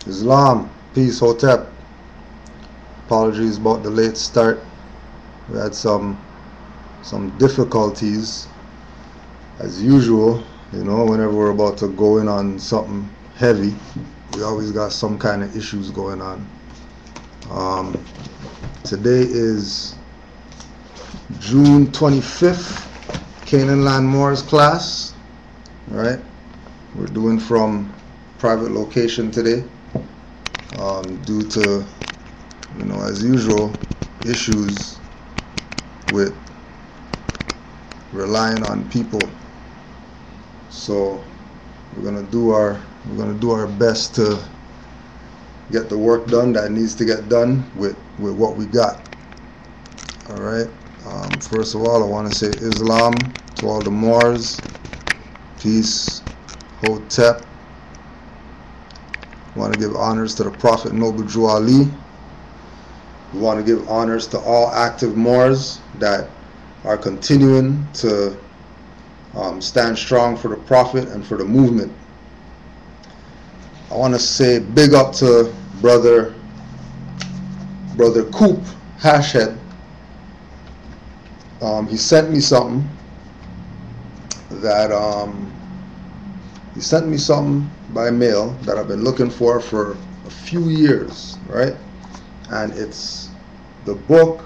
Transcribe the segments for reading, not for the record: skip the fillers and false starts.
Islam, peace, hotep. Apologies about the late start. We had some difficulties as usual. You know, whenever we're about to go in on something heavy, we always got some kind of issues going on. Today is June 25th, Canaanland Moors class. All right, we're doing from private location today, due to, you know, as usual, issues with relying on people. So we're gonna do our best to get the work done that needs to get done with what we got. All right. First of all, I want to say Islam to all the Moors, peace, hotep. I want to give honors to the Prophet Noble Jew Ali. We want to give honors to all active Moors that are continuing to stand strong for the Prophet and for the movement. I want to say big up to brother Coop Hashhead. He sent me something that he sent me something by mail that I've been looking for a few years, right? And it's the book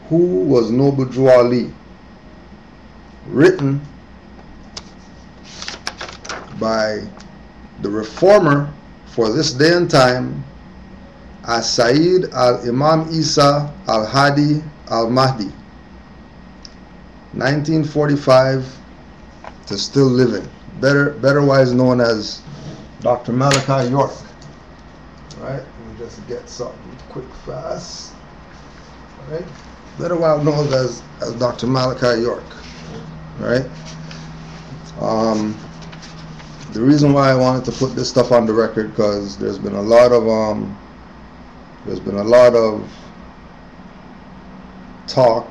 Who Was Noble Jew Ali, written by the reformer for this day and time, as Sayyid al-Imam Isa al-Hadi al-Mahdi, 1945 to still living, betterwise known as Dr. Malachi York. All right, let me just get something quick, fast. All right, betterwise known as Dr. Malachi York. All right. The reason why I wanted to put this stuff on the record, because there's been a lot of talk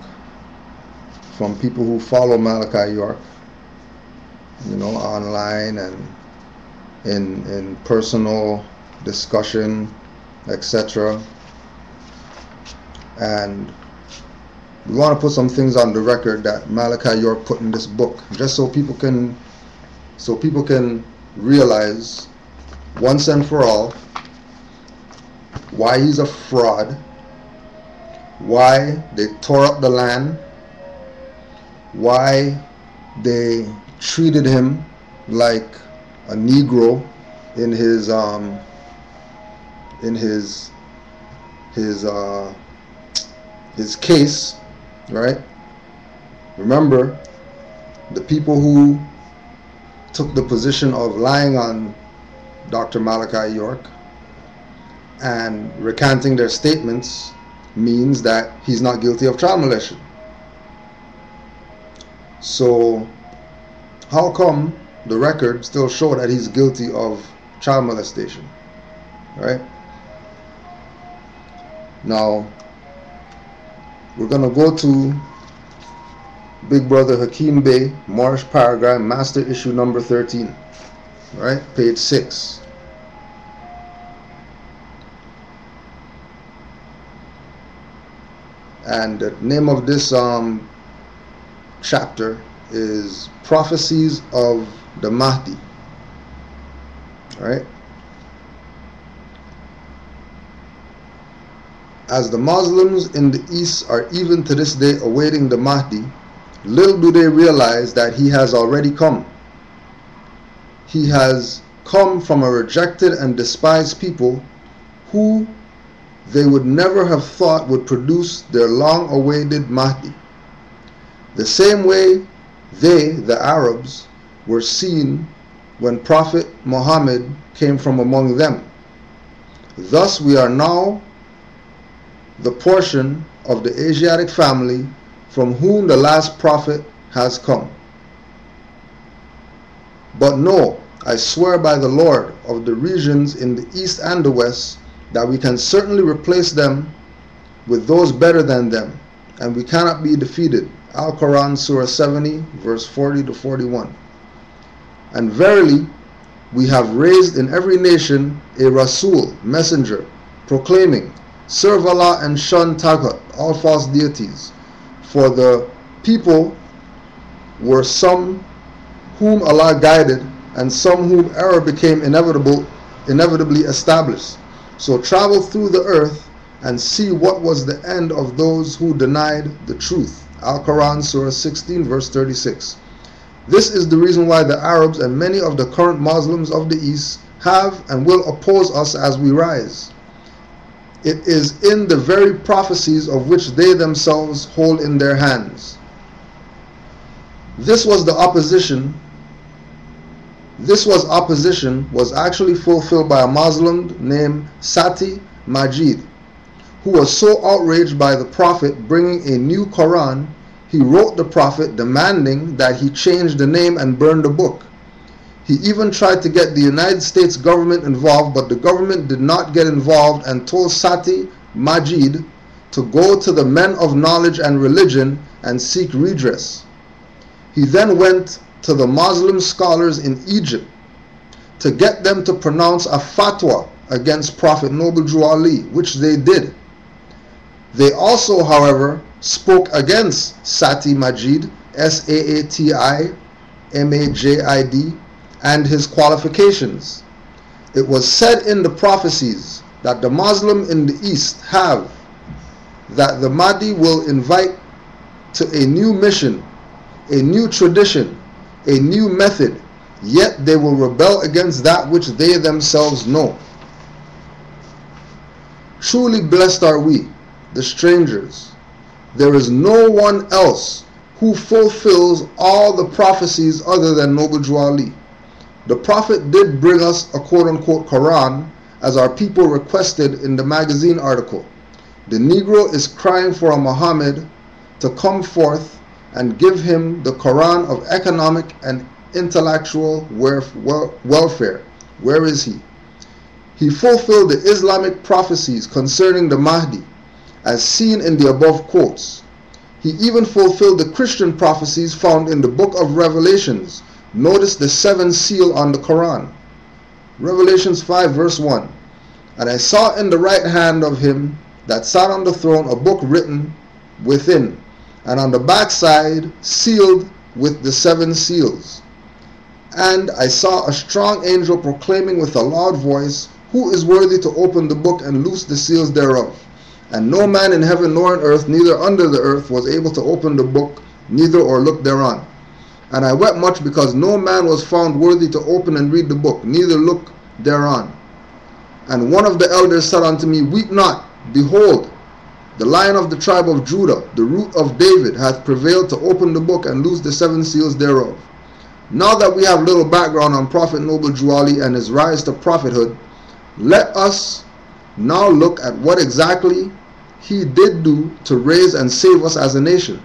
from people who follow Malachi York, you know, online and in personal discussion, etc. And we want to put some things on the record that Malachi York put in this book, just so people can realize once and for all why he's a fraud, why they tore up the land, why they treated him like a Negro in his case, right? Remember, the people who took the position of lying on Dr. Malachi York and recanting their statements means that he's not guilty of child molestation. So how come the record still show that he's guilty of child molestation, right? Now we're gonna go to Big Brother Hakeem Bey, Moorish Paragram, Master Issue number 13, right, page 6. And the name of this chapter is Prophecies of the Mahdi, right? As the Muslims in the East are even to this day awaiting the Mahdi, little do they realize that he has already come. He has come from a rejected and despised people who they would never have thought would produce their long-awaited Mahdi. The same way they, the Arabs, were seen when Prophet Muhammad came from among them. Thus we are now the portion of the Asiatic family from whom the last prophet has come. But no, I swear by the Lord of the regions in the east and the west that we can certainly replace them with those better than them, and we cannot be defeated. Al-Quran, Surah 70, verse 40 to 41. And verily, we have raised in every nation a Rasul, messenger, proclaiming, serve Allah and shun Taghut, all false deities. For the people were some whom Allah guided, and some whom error became inevitably established. So travel through the earth and see what was the end of those who denied the truth. Al-Quran, Surah 16, verse 36. This is the reason why the Arabs and many of the current Muslims of the East have and will oppose us as we rise. It is in the very prophecies of which they themselves hold in their hands. This was actually fulfilled by a Muslim named Sati Majid, who was so outraged by the Prophet bringing a new Quran, he wrote the Prophet demanding that he change the name and burn the book. He even tried to get the United States government involved, but the government did not get involved and told Sati Majid to go to the men of knowledge and religion and seek redress. He then went to the Muslim scholars in Egypt to get them to pronounce a fatwa against Prophet Noble Jew Ali, which they did. They also, however, spoke against Sati Majid, S-A-A-T-I-M-A-J-I-D, and his qualifications. It was said in the prophecies that the Muslim in the East have that the Mahdi will invite to a new mission, a new tradition, a new method, yet they will rebel against that which they themselves know. Truly blessed are we, the strangers. There is no one else who fulfills all the prophecies other than Noble Jew Ali. The Prophet did bring us a quote-unquote Quran, as our people requested in the magazine article. The Negro is crying for a Muhammad to come forth and give him the Quran of economic and intellectual welfare. Where is he? He fulfilled the Islamic prophecies concerning the Mahdi, as seen in the above quotes. He even fulfilled the Christian prophecies found in the book of Revelations. Notice the 7th seal on the Quran. Revelations 5 verse 1. And I saw in the right hand of him that sat on the throne a book written within, and on the backside sealed with the 7 seals. And I saw a strong angel proclaiming with a loud voice, who is worthy to open the book and loose the seals thereof? And no man in heaven nor on earth, neither under the earth, was able to open the book, neither or look thereon. And I wept much because no man was found worthy to open and read the book, neither look thereon. And one of the elders said unto me, weep not, behold, the Lion of the tribe of Judah, the root of David, hath prevailed to open the book and loose the 7 seals thereof. Now that we have little background on Prophet Noble Jew Ali and his rise to prophethood, let us now look at what exactly he did do to raise and save us as a nation.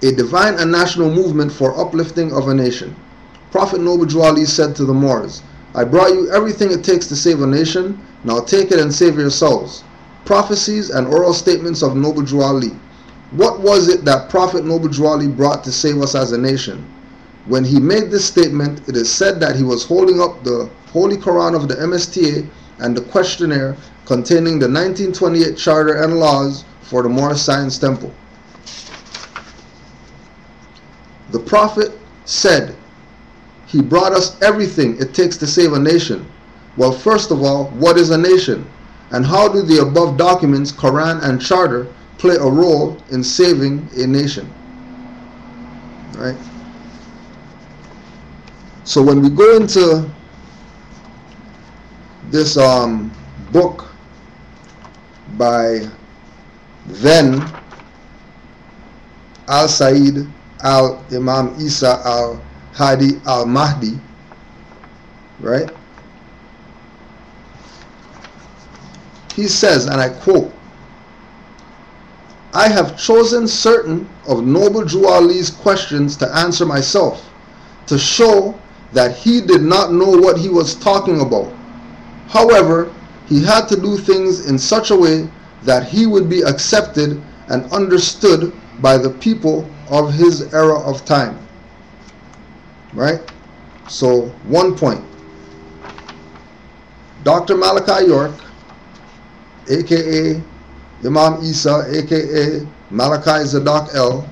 A divine and national movement for uplifting of a nation. Prophet Noble Jew Ali said to the Moors, I brought you everything it takes to save a nation, now take it and save yourselves. Prophecies and oral statements of Noble Jew Ali. What was it that Prophet Noble Jew Ali brought to save us as a nation? When he made this statement, it is said that he was holding up the Holy Quran of the MSTA and the questionnaire containing the 1928 Charter and laws for the Moorish Science Temple. The Prophet said, he brought us everything it takes to save a nation. Well, first of all, what is a nation? And how do the above documents, Quran and Charter, play a role in saving a nation? Right? So when we go into this book by then Al-Said Al-Imam Isa Al-Hadi Al-Mahdi, right? He says, and I quote, I have chosen certain of Noble Jew Ali's questions to answer myself, to show that he did not know what he was talking about. However, he had to do things in such a way that he would be accepted and understood by the people of his era of time. Right? So, one point. Dr. Malachi York, aka Imam Isa, aka Malachi Zadok L,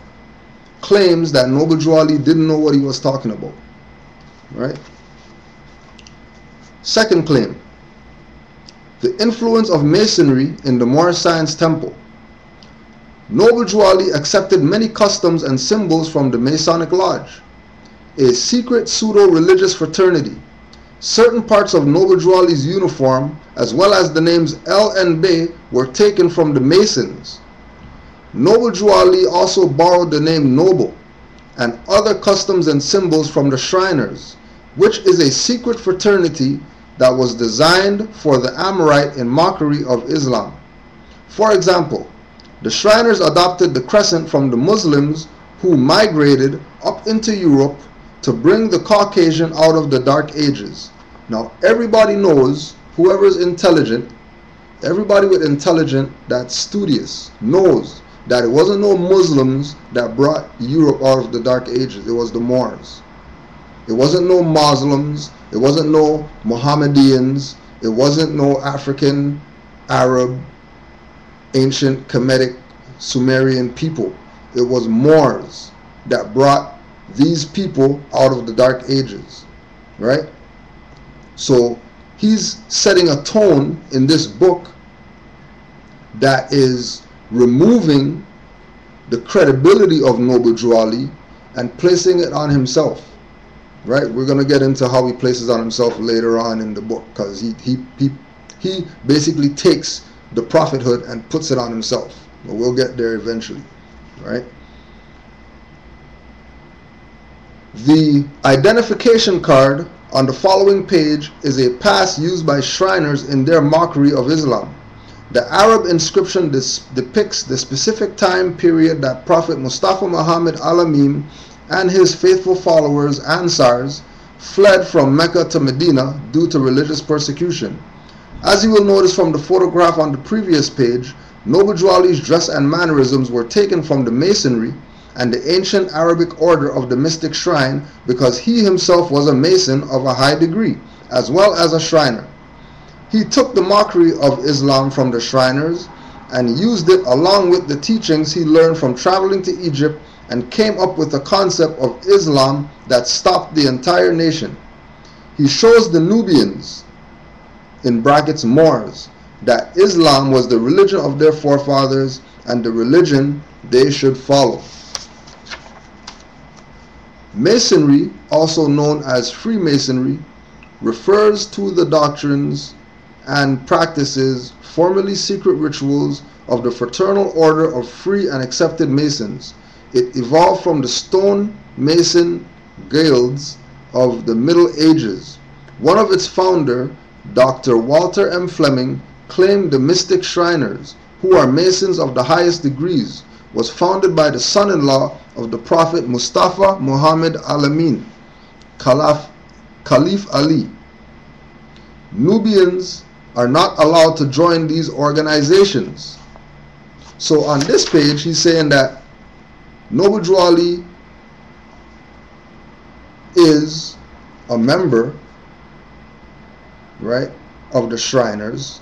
claims that Noble Drew Ali didn't know what he was talking about. Right? Second claim. The influence of Masonry in the Moorish Science Temple. Noble Drew Ali accepted many customs and symbols from the Masonic Lodge, a secret pseudo-religious fraternity. Certain parts of Noble Drew Ali's uniform, as well as the names El and Bey, were taken from the Masons. Noble Drew Ali also borrowed the name Noble and other customs and symbols from the Shriners, which is a secret fraternity that was designed for the Amorite in mockery of Islam. For example, the Shriners adopted the crescent from the Muslims who migrated up into Europe to bring the Caucasian out of the Dark Ages. Now everybody knows, whoever is intelligent, everybody with intelligence that's studious knows that it wasn't no Muslims that brought Europe out of the Dark Ages. It was the Moors. It wasn't no Muslims. It wasn't no Mohammedans. It wasn't no African, Arab, ancient Kemetic, Sumerian people. It was Moors that brought these people out of the Dark Ages, right? So he's setting a tone in this book that is removing the credibility of Noble Drew Ali and placing it on himself, right? We're going to get into how he places on himself later on in the book, because he basically takes the prophethood and puts it on himself. But we'll get there eventually, right? The identification card on the following page is a pass used by Shriners in their mockery of Islam. The Arab inscription depicts the specific time period that Prophet Mustafa Muhammad Al-Amin and his faithful followers, Ansars, fled from Mecca to Medina due to religious persecution. As you will notice from the photograph on the previous page, Noble Drew Ali's dress and mannerisms were taken from the Masonry and the ancient Arabic order of the Mystic Shrine, because he himself was a Mason of a high degree, as well as a Shriner. He took the mockery of Islam from the Shriners and used it along with the teachings he learned from traveling to Egypt, and came up with the concept of Islam that stopped the entire nation. He shows the Nubians, in brackets Moors, that Islam was the religion of their forefathers and the religion they should follow. Masonry, also known as Freemasonry, refers to the doctrines and practices, formerly secret rituals, of the fraternal order of free and accepted Masons. It evolved from the stone mason guilds of the Middle Ages. One of its founder, Dr. Walter M. Fleming, claimed the mystic Shriners, who are Masons of the highest degrees, was founded by the son-in-law of the Prophet Mustafa Muhammad Al-Amin, Caliph Ali. Nubians are not allowed to join these organizations. So on this page, he's saying that Noble Drew Ali is a member, right, of the Shriners,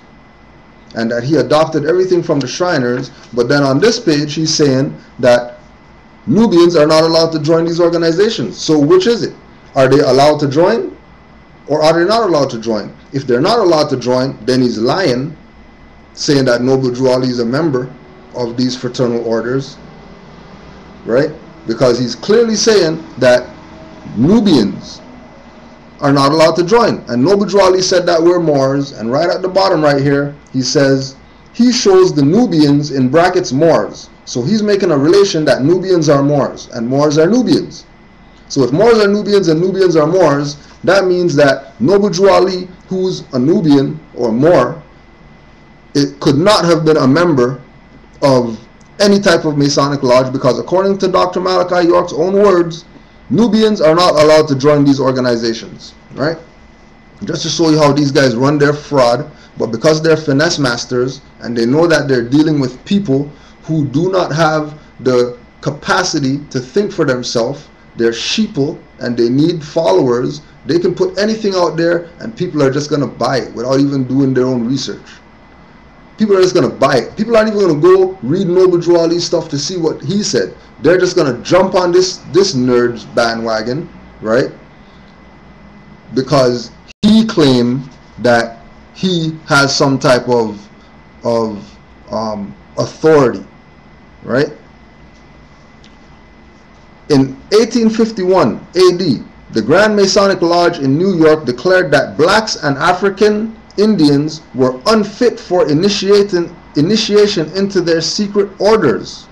and that he adopted everything from the Shriners. But then on this page, he's saying that Nubians are not allowed to join these organizations. So which is it? Are they allowed to join, or are they not allowed to join? If they're not allowed to join, then he's lying, saying that Noble Drew Ali is a member of these fraternal orders, right? Because he's clearly saying that Nubians are not allowed to join. And Noble Drew Ali said that we're Moors, and right at the bottom right here, he says, he shows the Nubians in brackets Moors. So he's making a relation that Nubians are Moors, and Moors are Nubians. So if Moors are Nubians and Nubians are Moors, that means that Noble Drew Ali, who's a Nubian or Moor, it could not have been a member of any type of Masonic lodge, because according to Dr. Malachi York's own words, Nubians are not allowed to join these organizations, right? Just to show you how these guys run their fraud, but because they're finesse masters and they know that they're dealing with people who do not have the capacity to think for themselves, they're sheeple and they need followers, They can put anything out there and people are just going to buy it without even doing their own research. People are just going to buy it. People aren't even going to go read Noble Drew Ali's stuff to see what he said. They're just going to jump on this nerd's bandwagon, right? Because he claimed that he has some type of authority, right? In 1851 AD, the Grand Masonic Lodge in New York declared that blacks and African Indians were unfit for initiation into their secret orders.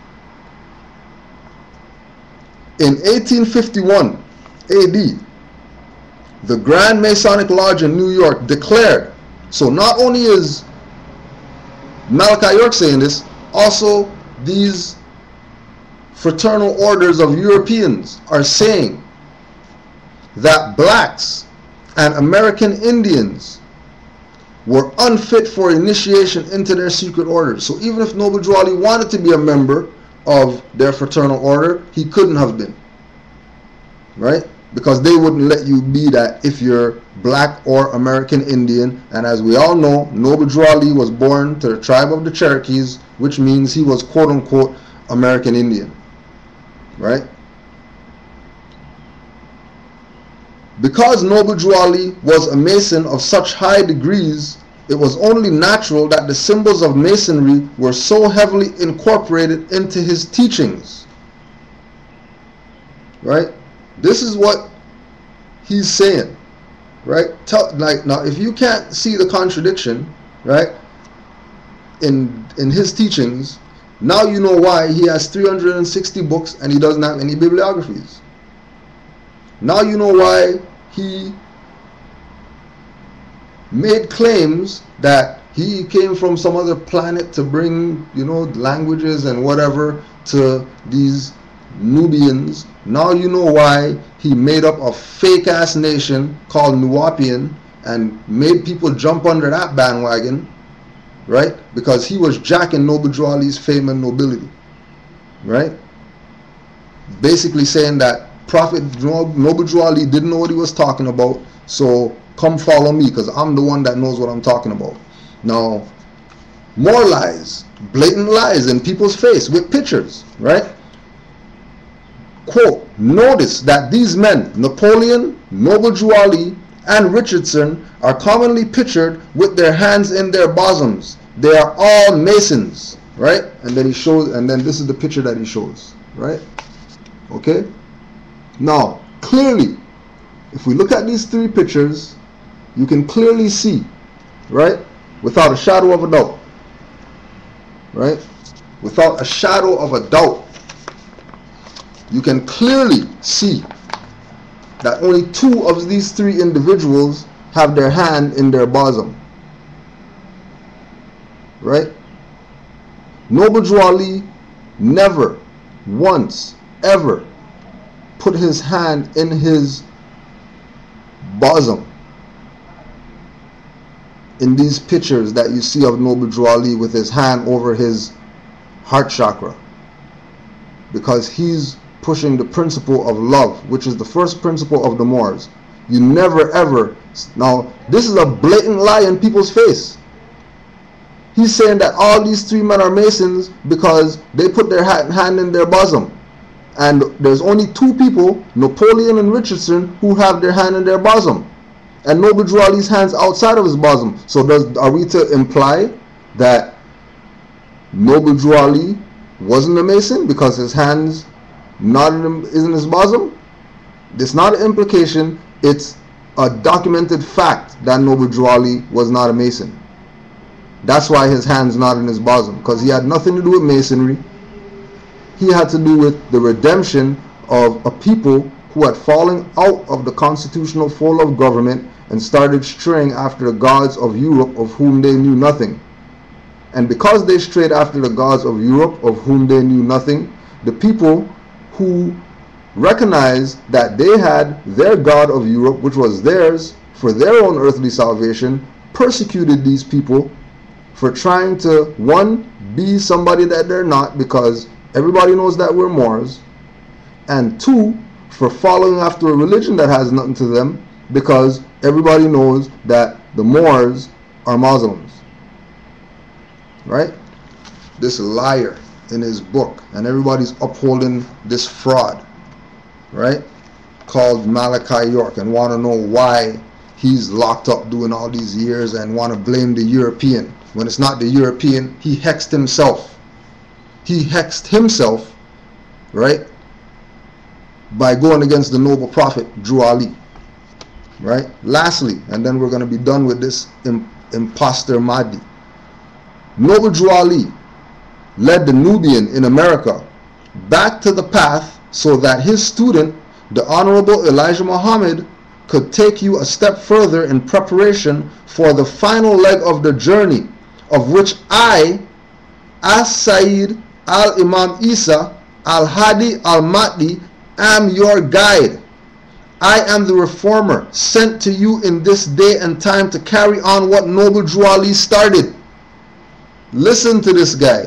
In 1851 AD, the Grand Masonic Lodge in New York declared, so not only is Malachi York saying this, also these fraternal orders of Europeans are saying that blacks and American Indians were unfit for initiation into their secret orders. So even if Noble Drew Ali wanted to be a member of their fraternal order, he couldn't have been, right? Because they wouldn't let you be that if you're black or American Indian. And as we all know, Noble Drew Ali was born to the tribe of the Cherokees, which means he was quote-unquote American Indian, right? Because Noble Drew Ali was a Mason of such high degrees, it was only natural that the symbols of Masonry were so heavily incorporated into his teachings, right? This is what he's saying, right? Now, if you can't see the contradiction, right, in his teachings, now you know why he has 360 books and he doesn't have any bibliographies. Now you know why he made claims that he came from some other planet to bring, you know, languages and whatever to these Nubians. Now you know why he made up a fake ass nation called Nuwapian and made people jump under that bandwagon, right? Because he was jacking Noble Drew Ali's fame and nobility, right? Basically saying that Prophet Noble Drew Ali didn't know what he was talking about, so come follow me because I'm the one that knows what I'm talking about. Now, more lies, blatant lies in people's face with pictures, right? Quote, notice that these men, Napoleon, Noble Drew Ali, and Richardson, are commonly pictured with their hands in their bosoms. They are all Masons, right? And then he shows, and then this is the picture that he shows, right? Okay? Now, clearly, if we look at these three pictures, you can clearly see, right? Without a shadow of a doubt, right? Without a shadow of a doubt, you can clearly see that only two of these three individuals have their hand in their bosom, right? Noble Drew Ali never once ever put his hand in his bosom in these pictures that you see of Noble Drew Ali with his hand over his heart chakra, because he's pushing the principle of love, which is the first principle of the Moors. You never ever, now this is a blatant lie in people's face. He's saying that all these three men are Masons because they put their hand in their bosom. And there's only two people, Napoleon and Richardson, who have their hand in their bosom. And Noble Drew Ali's hands outside of his bosom. So are we to imply that Noble Drew Ali wasn't a Mason because his hands is in his bosom? It's not an implication, it's a documented fact that Noble Drew Ali was not a Mason. That's why his hand's not in his bosom, because he had nothing to do with Masonry. He had to do with the redemption of a people who had fallen out of the constitutional fold of government and started straying after the gods of Europe, of whom they knew nothing. And because they strayed after the gods of Europe, of whom they knew nothing, the people who recognized that they had their god of Europe, which was theirs for their own earthly salvation, persecuted these people for trying to, one, be somebody that they're not, because everybody knows that we're Moors, and two, for following after a religion that has nothing to them, because everybody knows that the Moors are Muslims, right? This liar in his book, and everybody's upholding this fraud, right? Called Malachi York, and want to know why he's locked up doing all these years and want to blame the European when it's not the European. He hexed himself. He hexed himself, right, by going against the noble prophet Drew Ali, right? Lastly, and then we're going to be done with this imposter Mahdi. Noble Drew Ali led the Nubian in America back to the path so that his student, the Honorable Elijah Muhammad, could take you a step further in preparation for the final leg of the journey, of which I, As-Sayyid Al-Imam Isa Al-Hadi Al-Mahdi, am your guide. I am the reformer sent to you in this day and time to carry on what Noble Drew Ali started. Listen to this guy.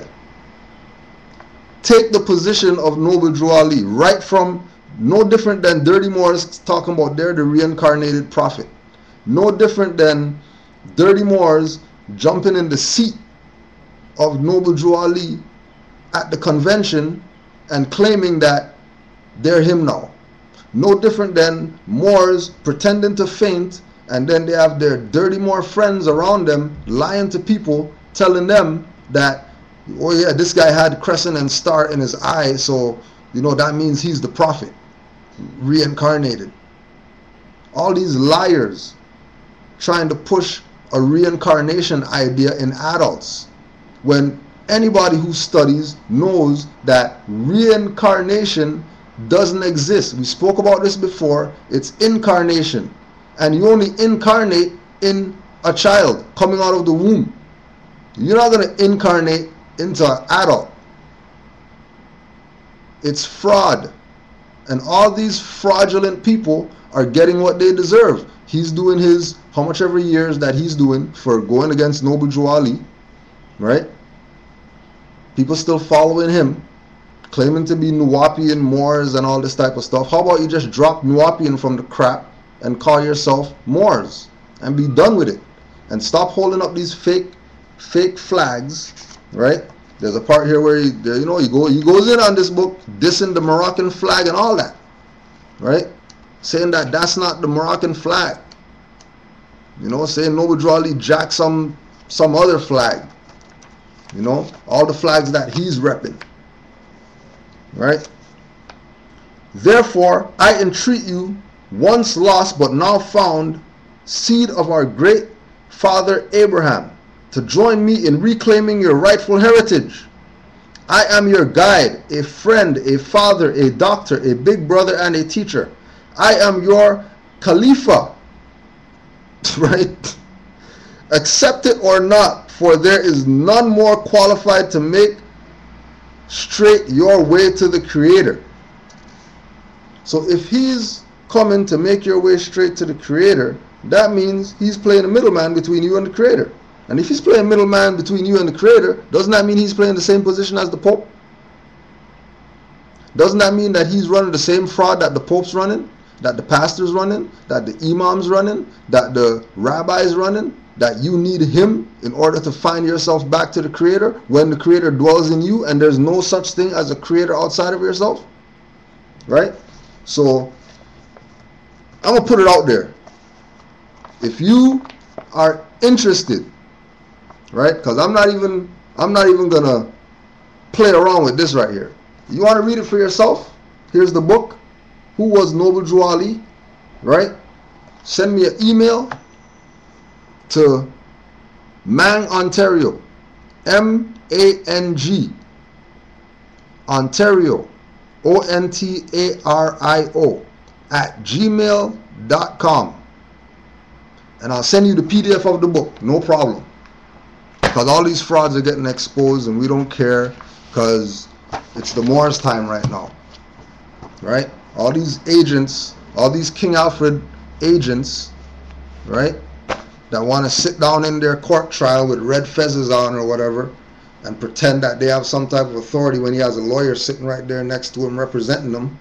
Take the position of Noble Drew Ali, right from no different than Dirty Moors talking about they're the reincarnated prophet. No different than Dirty Moors jumping in the seat of Noble Drew Ali at the convention and claiming that they're him now. No different than Moors pretending to faint, and then they have their Dirty Moor friends around them lying to people, telling them that, oh yeah, this guy had crescent and star in his eye, so you know that means he's the prophet reincarnated. All these liars trying to push a reincarnation idea in adults, when anybody who studies knows that reincarnation doesn't exist. We spoke about this before. It's incarnation, and you only incarnate in a child coming out of the womb. You're not going to incarnate into an adult. It's fraud. And all these fraudulent people are getting what they deserve. He's doing his, how much ever years that he's doing for going against Noble Drew Ali, right? People still following him, claiming to be Nuwapian Moors and all this type of stuff. How about you just drop Nuwapian from the crap and call yourself Moors and be done with it? And stop holding up these fake flags, right? There's a part here where he goes in on this book dissing the Moroccan flag and all that, right? Saying that that's not the Moroccan flag. You know, saying Noble Drew Ali jacked some other flag. You know, all the flags that he's repping, right? Therefore, I entreat you, once lost but now found, seed of our great father Abraham, to join me in reclaiming your rightful heritage. I am your guide, a friend, a father, a doctor, a big brother, and a teacher. I am your Khalifa, right? Accept it or not, for there is none more qualified to make straight your way to the Creator. So if he's coming to make your way straight to the Creator, that means he's playing a middleman between you and the Creator. And if he's playing middleman between you and the Creator, doesn't that mean he's playing the same position as the Pope? Doesn't that mean that he's running the same fraud that the Pope's running, that the pastor's running, that the imam's running, that the rabbi's running, that you need him in order to find yourself back to the Creator when the Creator dwells in you and there's no such thing as a Creator outside of yourself? Right? So I'm going to put it out there. If you are interested, right? Because I'm not even gonna play around with this right here. You want to read it for yourself? Here's the book. Who was Noble Drew Ali? Right? Send me an email to Mang Ontario, M-A-N-G Ontario, O-N-T-A-R-I-O @gmail.com, and I'll send you the PDF of the book, no problem. Because all these frauds are getting exposed and we don't care, because it's the Moors time right now, right? All these agents, all these King Alfred agents, right, that want to sit down in their court trial with red fezzes on or whatever and pretend that they have some type of authority when he has a lawyer sitting right there next to him representing them,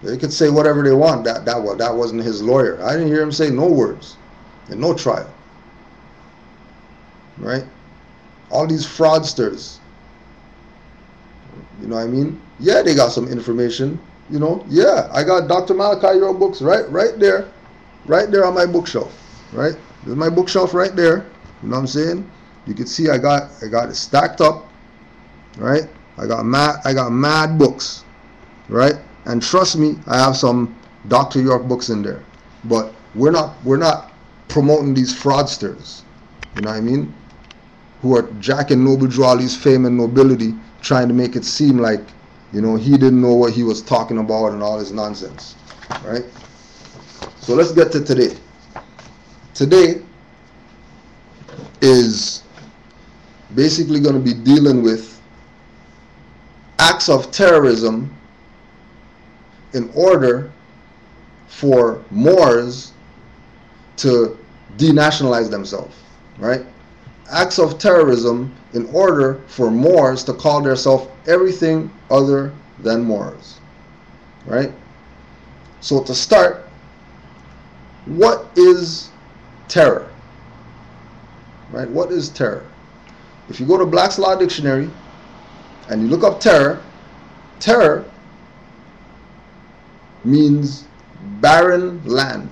They could say whatever they want. That wasn't his lawyer. I didn't hear him say no words in no trial. Right? All these fraudsters. You know what I mean? Yeah, they got some information. You know, yeah, I got Dr. Malachi York books right there on my bookshelf. Right? There's my bookshelf right there. You know what I'm saying? You can see I got it stacked up. Right? I got mad books. Right? And trust me, I have some Dr. York books in there. But we're not promoting these fraudsters. You know what I mean? Who are jacking Noble Drew Ali's fame and nobility, trying to make it seem like, you know, he didn't know what he was talking about and all this nonsense. Right? So let's get to today. Today is basically going to be dealing with acts of terrorism in order for Moors to denationalize themselves, right? Acts of terrorism in order for Moors to call themselves everything other than Moors, right? So to start, what is terror? Right? What is terror? If you go to Black's Law Dictionary and you look up terror, terror means barren land.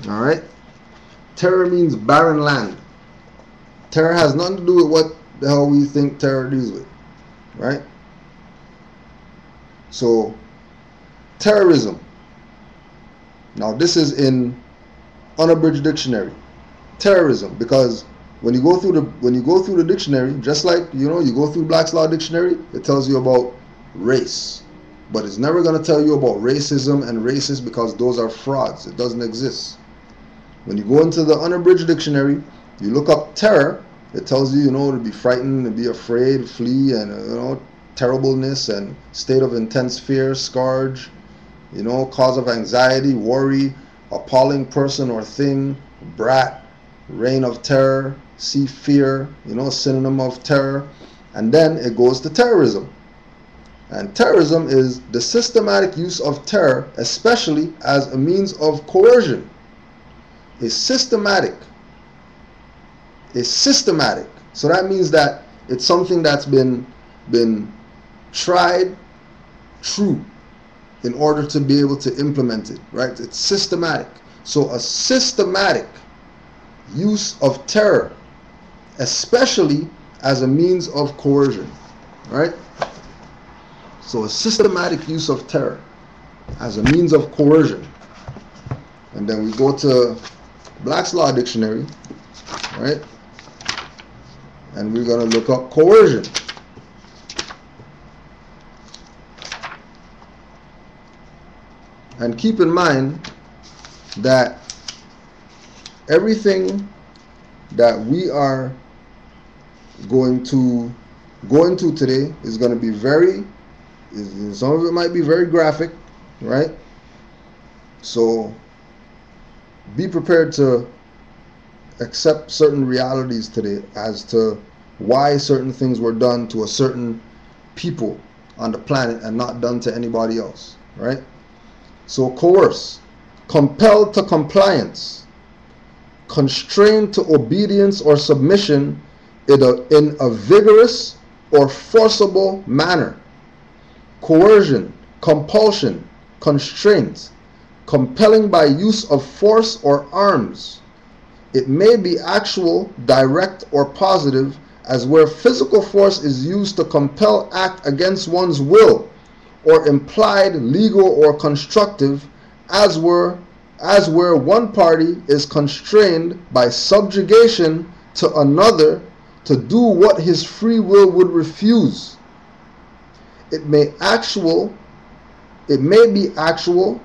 All right? Terror means barren land. Terror has nothing to do with what the hell we think terror deals with. Right? So, terrorism. Now, this is in unabridged dictionary. Terrorism, because when you go through the dictionary, just like, you know, you go through Black's Law Dictionary, it tells you about race. But it's never going to tell you about racism and racist, because those are frauds. It doesn't exist. When you go into the unabridged dictionary, you look up terror, it tells you, you know, to be frightened, to be afraid, flee, and, you know, terribleness and state of intense fear, scourge, you know, cause of anxiety, worry, appalling person or thing, brat, reign of terror, see fear, you know, synonym of terror. And then it goes to terrorism. And terrorism is the systematic use of terror, especially as a means of coercion. It's systematic. It's systematic. So that means that it's something that's been tried true in order to be able to implement it, right? It's systematic. So a systematic use of terror, especially as a means of coercion, right? So a systematic use of terror as a means of coercion. And then we go to Black's Law Dictionary, right? And we're going to look up coercion. And keep in mind that everything that we are going to go into today is going to be some of it might be very graphic, right? So be prepared to accept certain realities today as to why certain things were done to a certain people on the planet and not done to anybody else, right? So coerce, compelled to compliance, constrained to obedience or submission in a vigorous or forcible manner. Coercion, compulsion, constraint, compelling by use of force or arms. It may be actual, direct, or positive, as where physical force is used to compel act against one's will, or implied, legal, or constructive, as where one party is constrained by subjugation to another to do what his free will would refuse. It may be actual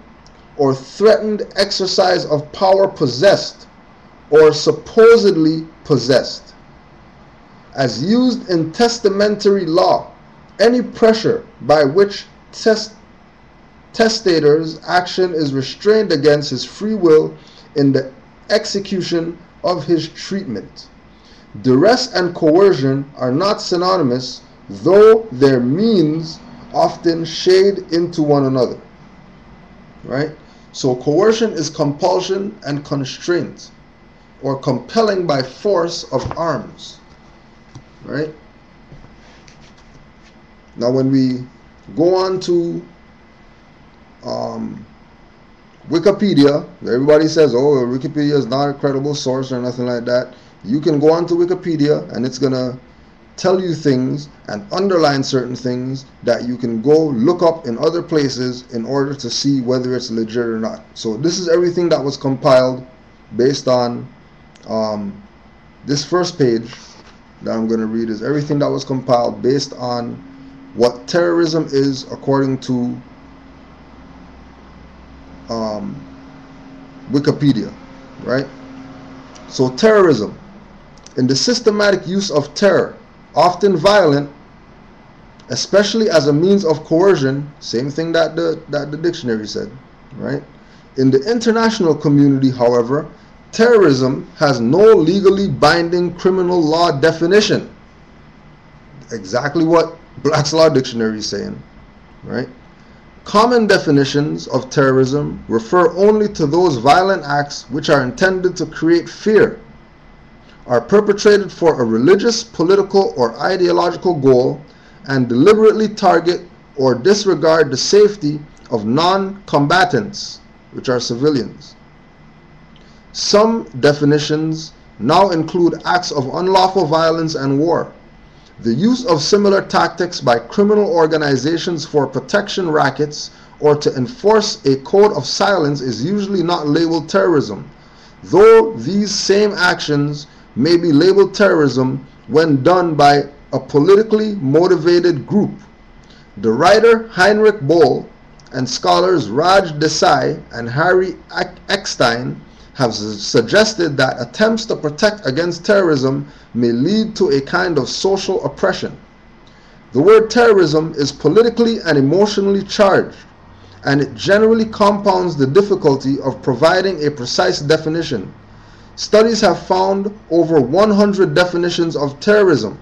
or threatened exercise of power possessed or supposedly possessed. As used in testamentary law, any pressure by which testator's action is restrained against his free will in the execution of his treatment. Duress and coercion are not synonymous, though their means often shade into one another, right? So coercion is compulsion and constraint, or compelling by force of arms, right? Now when we go on to Wikipedia, everybody says, oh, Wikipedia is not a credible source or nothing like that. You can go on to Wikipedia and it's going to tell you things and underline certain things that you can go look up in other places in order to see whether it's legit or not. So this is everything that was compiled based on this first page that I'm going to read is everything that was compiled based on what terrorism is according to Wikipedia, right? So terrorism, in the systematic use of terror, often violent, especially as a means of coercion, same thing that the dictionary said, right? In the international community, however, terrorism has no legally binding criminal law definition. Exactly what Black's Law Dictionary is saying, right? Common definitions of terrorism refer only to those violent acts which are intended to create fear, are perpetrated for a religious, political, or ideological goal, and deliberately target or disregard the safety of non-combatants, which are civilians. Some definitions now include acts of unlawful violence and war. The use of similar tactics by criminal organizations for protection rackets or to enforce a code of silence is usually not labeled terrorism, though these same actions may be labeled terrorism when done by a politically motivated group. The writer Heinrich Boll and scholars Raj Desai and Harry Eckstein have suggested that attempts to protect against terrorism may lead to a kind of social oppression. The word terrorism is politically and emotionally charged, and it generally compounds the difficulty of providing a precise definition. Studies have found over 100 definitions of terrorism.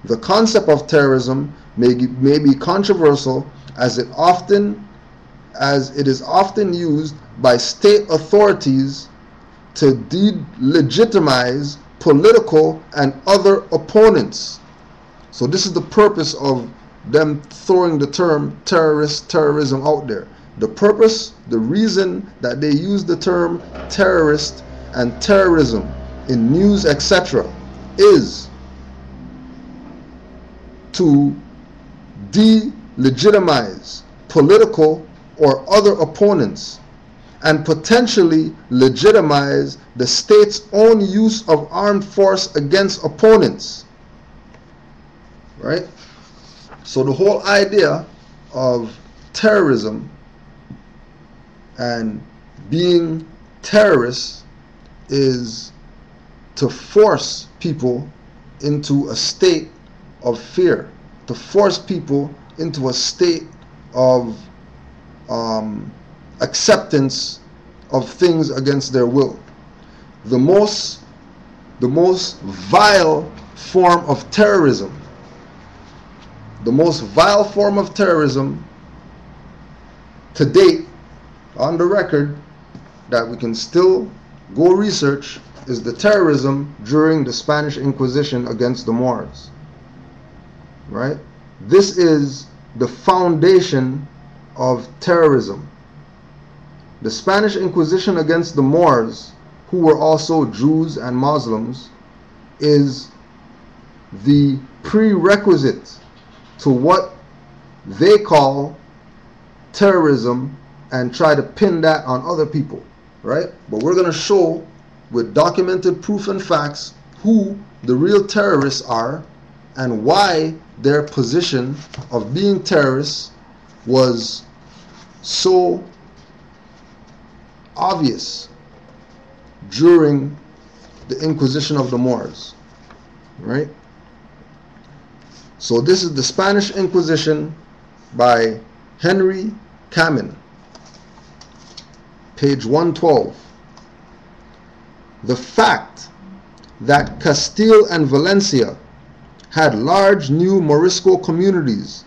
The concept of terrorism may be controversial as it is often used by state authorities to delegitimize political and other opponents. So this is the purpose of them throwing the term terrorism out there. The purpose, the reason that they use the term terrorist and terrorism in news, etc., is to delegitimize political or other opponents and potentially legitimize the state's own use of armed force against opponents, right? So the whole idea of terrorism and being terrorists is to force people into a state of fear, to force people into a state of acceptance of things against their will. The most vile form of terrorism, the most vile form of terrorism to date, on the record, that we can still go research, is the terrorism during the Spanish Inquisition against the Moors, right? This is the foundation of terrorism. The Spanish Inquisition against the Moors, who were also Jews and Muslims, is the prerequisite to what they call terrorism and try to pin that on other people, right? But we're going to show with documented proof and facts who the real terrorists are and why their position of being terrorists was so obvious during the Inquisition of the Moors, right? So this is the Spanish Inquisition by Henry Camin, page 112. The fact that Castile and Valencia had large new Morisco communities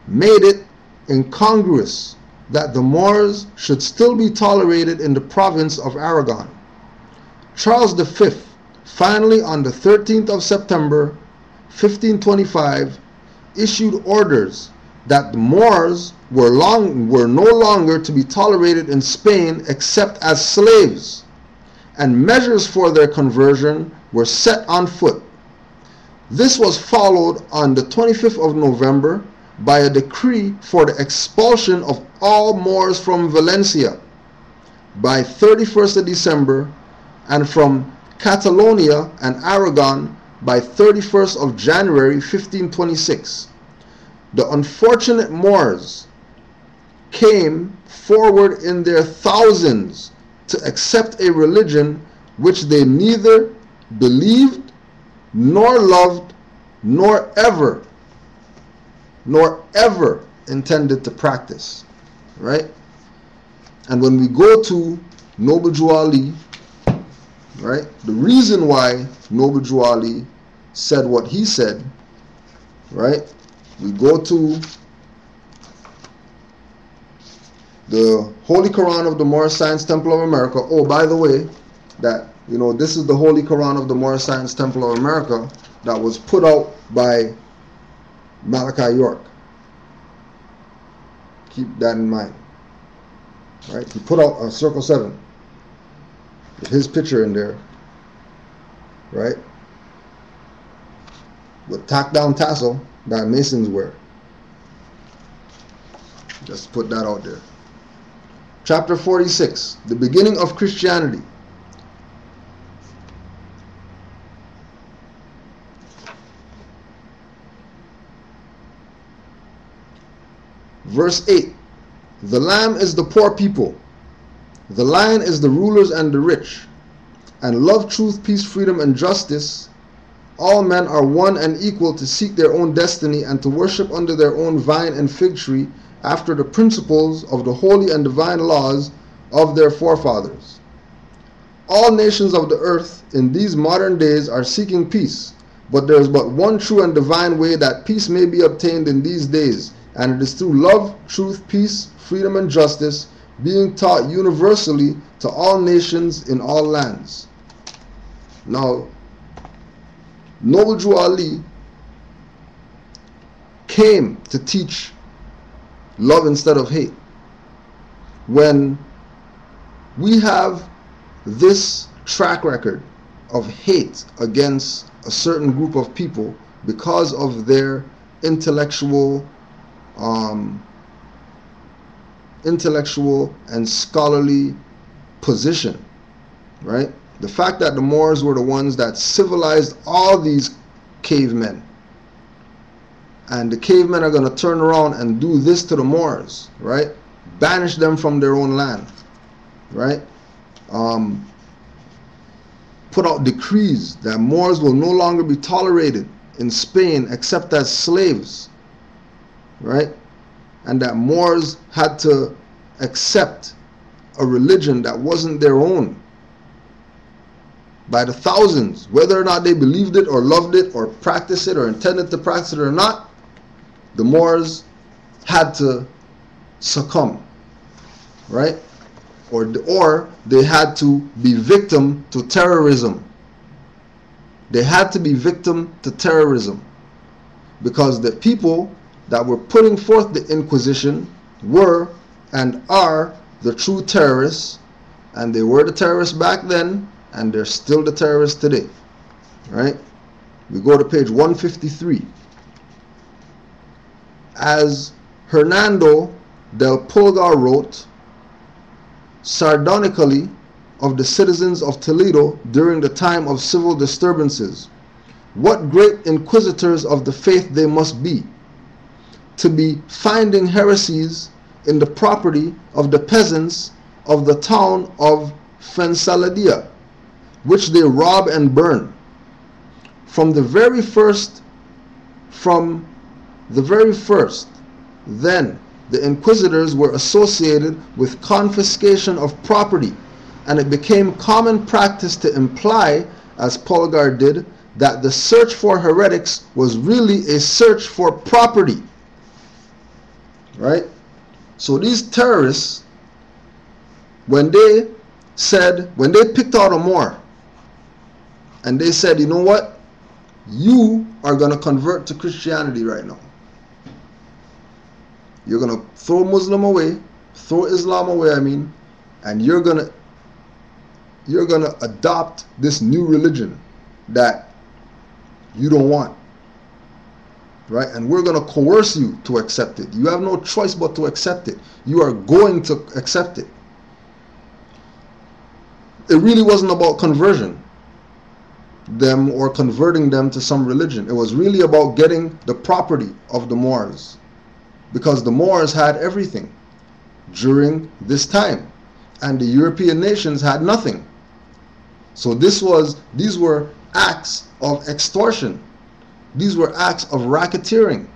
made it incongruous that the Moors should still be tolerated in the province of Aragon. Charles V, finally on the 13th of September 1525, issued orders that the Moors were no longer to be tolerated in Spain except as slaves, and measures for their conversion were set on foot. This was followed on the 25th of November by a decree for the expulsion of all Moors from Valencia by 31st of December, and from Catalonia and Aragon by 31st of January 1526. The unfortunate Moors came forward in their thousands to accept a religion which they neither believed nor loved nor ever intended to practice, right? And when we go to Noble Jew Ali, right, the reason why Noble Jew Ali said what he said, right, we go to the Holy Quran of the Moorish Science Temple of America. Oh, by the way, that, you know, this is the Holy Quran of the Moorish Science Temple of America that was put out by Malachi York. Keep that in mind, right? He put out a Circle 7 with his picture in there, right, with tacked down tassel that Masons wear. Just put that out there. Chapter 46, the beginning of Christianity. Verse 8, the Lamb is the poor people, the Lion is the rulers and the rich, and love, truth, peace, freedom, and justice. All men are one and equal to seek their own destiny and to worship under their own vine and fig tree after the principles of the holy and divine laws of their forefathers. All nations of the earth in these modern days are seeking peace, but there is but one true and divine way that peace may be obtained in these days, and it is through love, truth, peace, freedom, and justice, being taught universally to all nations in all lands. Now, Noble Jew Ali came to teach love instead of hate. When we have this track record of hate against a certain group of people because of their intellectual and scholarly position, right? The fact that the Moors were the ones that civilized all these cavemen, and the cavemen are going to turn around and do this to the Moors, right? Banish them from their own land, right? Put out decrees that Moors will no longer be tolerated in Spain except as slaves, right? And that Moors had to accept a religion that wasn't their own by the thousands, whether or not they believed it or loved it or practiced it or intended to practice it or not. The Moors had to succumb, right? Or they had to be victim to terrorism. They had to be victim to terrorism because the people that were putting forth the Inquisition were and are the true terrorists, and they were the terrorists back then, and they're still the terrorists today, right? We go to page 153. As Hernando del Pulgar wrote sardonically of the citizens of Toledo during the time of civil disturbances, what great inquisitors of the faith they must be, to be finding heresies in the property of the peasants of the town of Fuensalida, which they rob and burn. From the very first, then the inquisitors were associated with confiscation of property, and it became common practice to imply, as Pulgar did, that the search for heretics was really a search for property. right? So these terrorists, when they picked out a Moor, and they said, you know what, you are going to convert to Christianity right now. You're going to throw Muslim away, throw Islam away, and you're going to adopt this new religion that you don't want, right? And we're going to coerce you to accept it. You have no choice but to accept it. You are going to accept it. It really wasn't about conversion them or converting them to some religion. It was really about getting the property of the Moors, because the Moors had everything during this time and the European nations had nothing. So these were acts of extortion. These were acts of racketeering.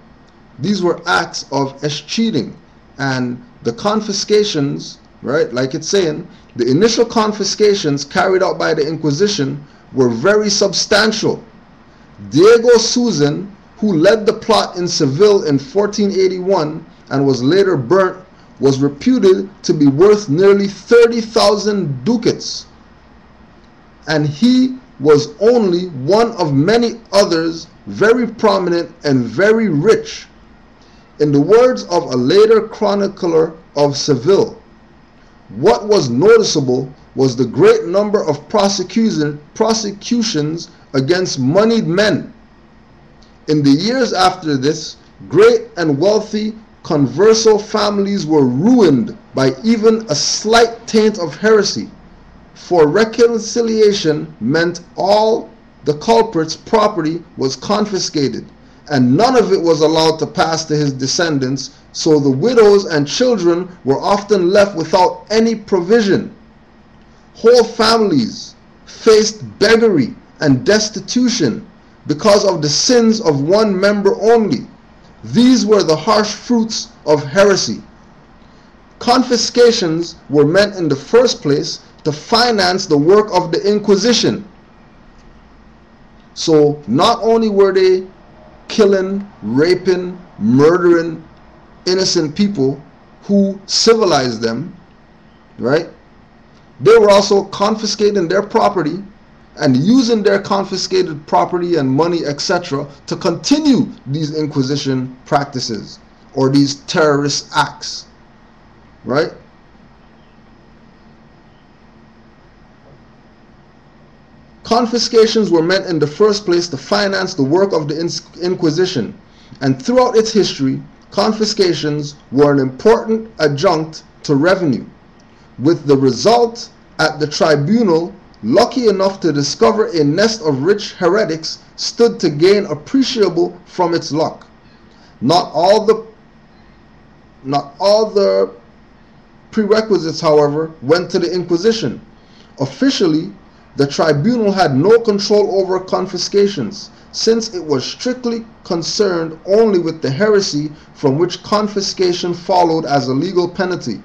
These were acts of escheating. And the confiscations, right, like it's saying, the initial confiscations carried out by the Inquisition were very substantial. Diego Susan, who led the plot in Seville in 1481 and was later burnt, was reputed to be worth nearly 30,000 ducats. And he was only one of many others, very prominent and very rich. In the words of a later chronicler of Seville, what was noticeable was the great number of prosecutions against moneyed men. In the years after this, great and wealthy converso families were ruined by even a slight taint of heresy, for reconciliation meant all the culprit's property was confiscated, and none of it was allowed to pass to his descendants, so the widows and children were often left without any provision. Whole families faced beggary and destitution because of the sins of one member only. These were the harsh fruits of heresy. Confiscations were meant in the first place to finance the work of the Inquisition. So not only were they killing, raping, murdering innocent people who civilized them, right? They were also confiscating their property and using their confiscated property and money, etc., to continue these Inquisition practices or these terrorist acts, right? Confiscations were meant in the first place to finance the work of the Inquisition, and throughout its history, confiscations were an important adjunct to revenue, with the result at the tribunal, lucky enough to discover a nest of rich heretics, stood to gain appreciable from its luck. Not all the prerequisites, however, went to the Inquisition. Officially, the tribunal had no control over confiscations, since it was strictly concerned only with the heresy from which confiscation followed as a legal penalty.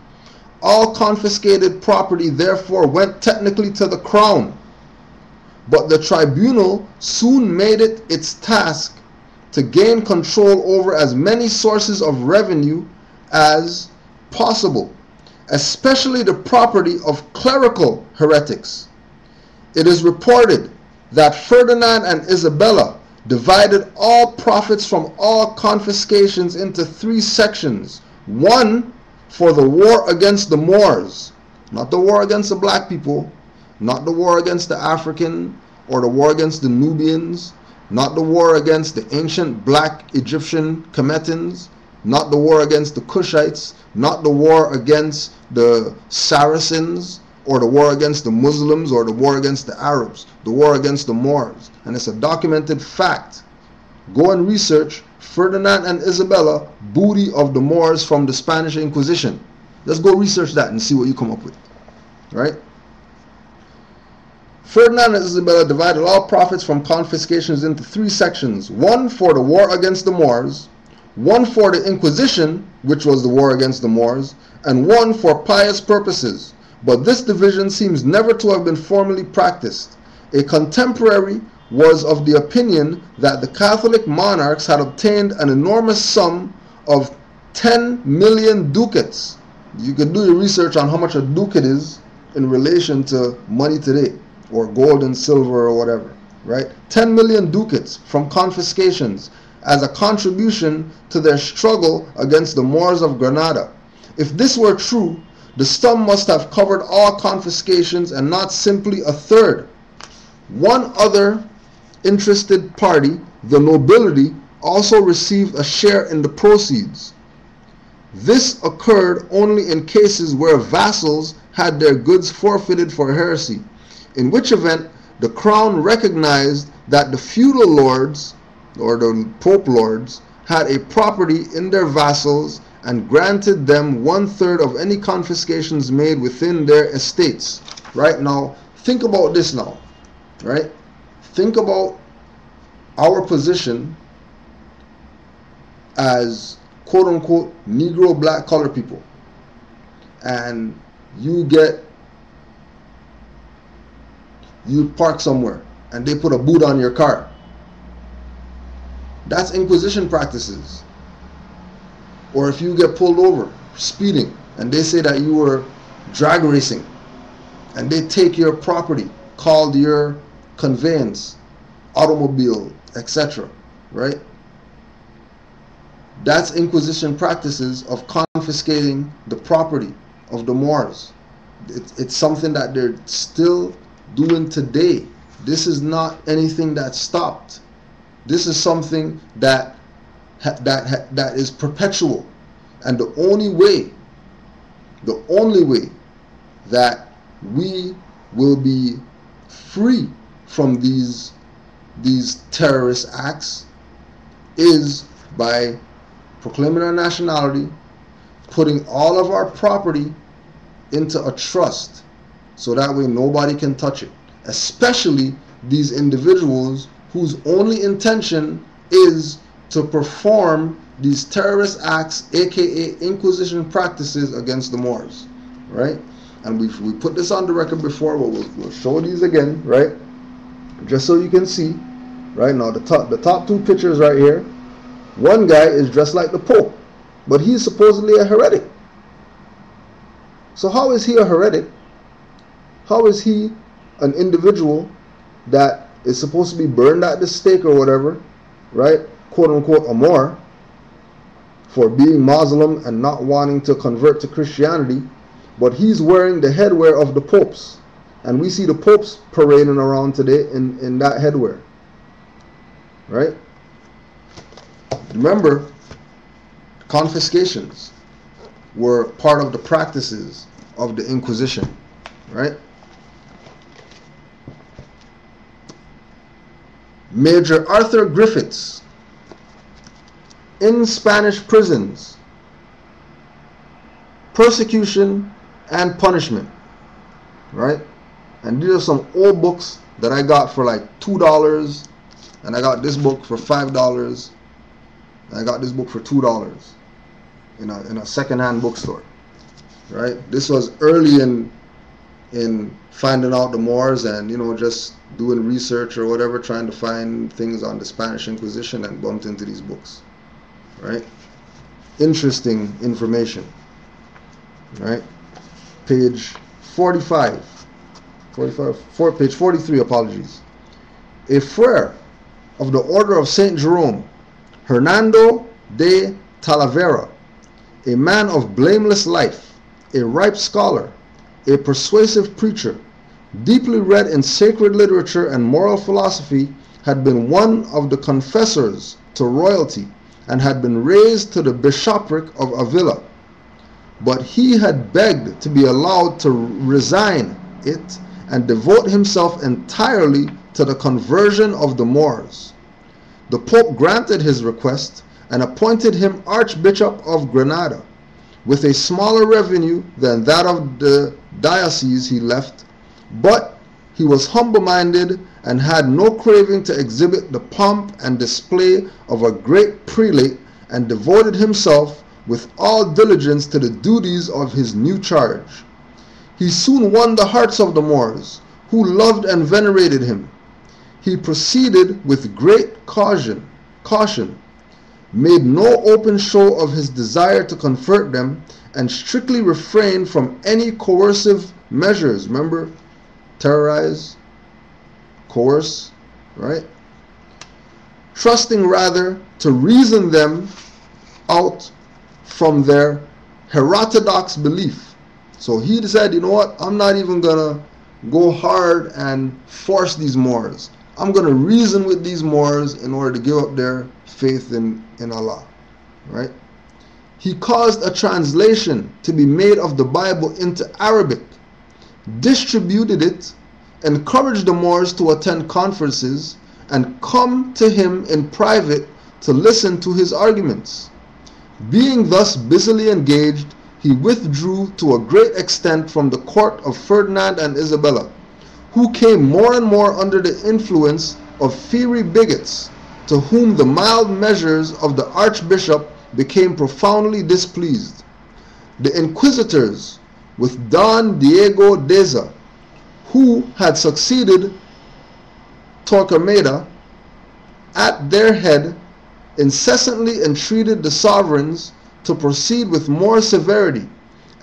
All confiscated property therefore went technically to the crown, but the tribunal soon made it its task to gain control over as many sources of revenue as possible, especially the property of clerical heretics. It is reported that Ferdinand and Isabella divided all profits from all confiscations into 3 sections. One for the war against the Moors, not the war against the black people, not the war against the African or the war against the Nubians, not the war against the ancient black Egyptian Kemetans, not the war against the Cushites, not the war against the Saracens, or the war against the Muslims, or the war against the Arabs, the war against the Moors. And it's a documented fact. Go and research Ferdinand and Isabella, booty of the Moors from the Spanish Inquisition. Let's go research that and see what you come up with, right? Ferdinand and Isabella divided all profits from confiscations into 3 sections. One for the war against the Moors, one for the Inquisition, which was the war against the Moors, and one for pious purposes. But this division seems never to have been formally practiced. A contemporary was of the opinion that the Catholic monarchs had obtained an enormous sum of 10 million ducats. You can do your research on how much a ducat is in relation to money today, or gold and silver or whatever, right? 10 million ducats from confiscations as a contribution to their struggle against the Moors of Granada. If this were true, the sum must have covered all confiscations and not simply a third. One other interested party, the nobility, also received a share in the proceeds. This occurred only in cases where vassals had their goods forfeited for heresy, in which event the crown recognized that the feudal lords, or the pope lords, had a property in their vassals and granted them 1/3 of any confiscations made within their estates. Right now, think about this now, right? Think about our position as quote-unquote Negro, black, colored people, and you park somewhere and they put a boot on your car. That's Inquisition practices. Or if you get pulled over speeding and they say that you were drag racing and they take your property called your conveyance, automobile, etc., right? That's Inquisition practices of confiscating the property of the Moors. It's something that they're still doing today. This is not anything that stopped. This is something that is perpetual. And the only way that we will be free from these terrorist acts is by proclaiming our nationality, putting all of our property into a trust, so that way nobody can touch it, especially these individuals whose only intention is to perform these terrorist acts, aka Inquisition practices against the Moors, right? And we put this on the record before, but we'll show these again, right? Just so you can see, right now, the top two pictures right here. One guy is dressed like the Pope, but he's supposedly a heretic. So how is he a heretic? How is he an individual that is supposed to be burned at the stake or whatever, right? Quote unquote a Moor, for being Muslim and not wanting to convert to Christianity, but he's wearing the headwear of the popes. And we see the popes parading around today in that headwear, right? Remember, confiscations were part of the practices of the Inquisition, right? Major Arthur Griffiths in Spanish prisons, persecution and punishment, right? And these are some old books that I got for like $2, and I got this book for $5. I got this book for $2 in a second-hand bookstore, right? This was early in finding out the Moors, and just doing research or whatever, trying to find things on the Spanish Inquisition, and bumped into these books, right? Interesting information, right? Page 45, page 43, apologies. A friar of the Order of St. Jerome, Hernando de Talavera, a man of blameless life, a ripe scholar, a persuasive preacher, deeply read in sacred literature and moral philosophy, had been one of the confessors to royalty and had been raised to the bishopric of Avila. But he had begged to be allowed to resign it and devote himself entirely to the conversion of the Moors. The Pope granted his request and appointed him Archbishop of Granada, with a smaller revenue than that of the diocese he left, but he was humble-minded and had no craving to exhibit the pomp and display of a great prelate, and devoted himself with all diligence to the duties of his new charge. He soon won the hearts of the Moors, who loved and venerated him. He proceeded with great caution, made no open show of his desire to convert them, and strictly refrained from any coercive measures. Remember, terrorize, coerce, right? Trusting rather to reason them out from their heterodox belief. So he said, you know what, I'm not even gonna go hard and force these Moors. I'm gonna reason with these Moors in order to give up their faith in Allah, right? He caused a translation to be made of the Bible into Arabic, distributed it, encouraged the Moors to attend conferences and come to him in private to listen to his arguments. Being thus busily engaged, he withdrew to a great extent from the court of Ferdinand and Isabella, who came more and more under the influence of fiery bigots, to whom the mild measures of the Archbishop became profoundly displeased. The inquisitors, with Don Diego Deza, who had succeeded Torquemada at their head, incessantly entreated the sovereigns to proceed with more severity,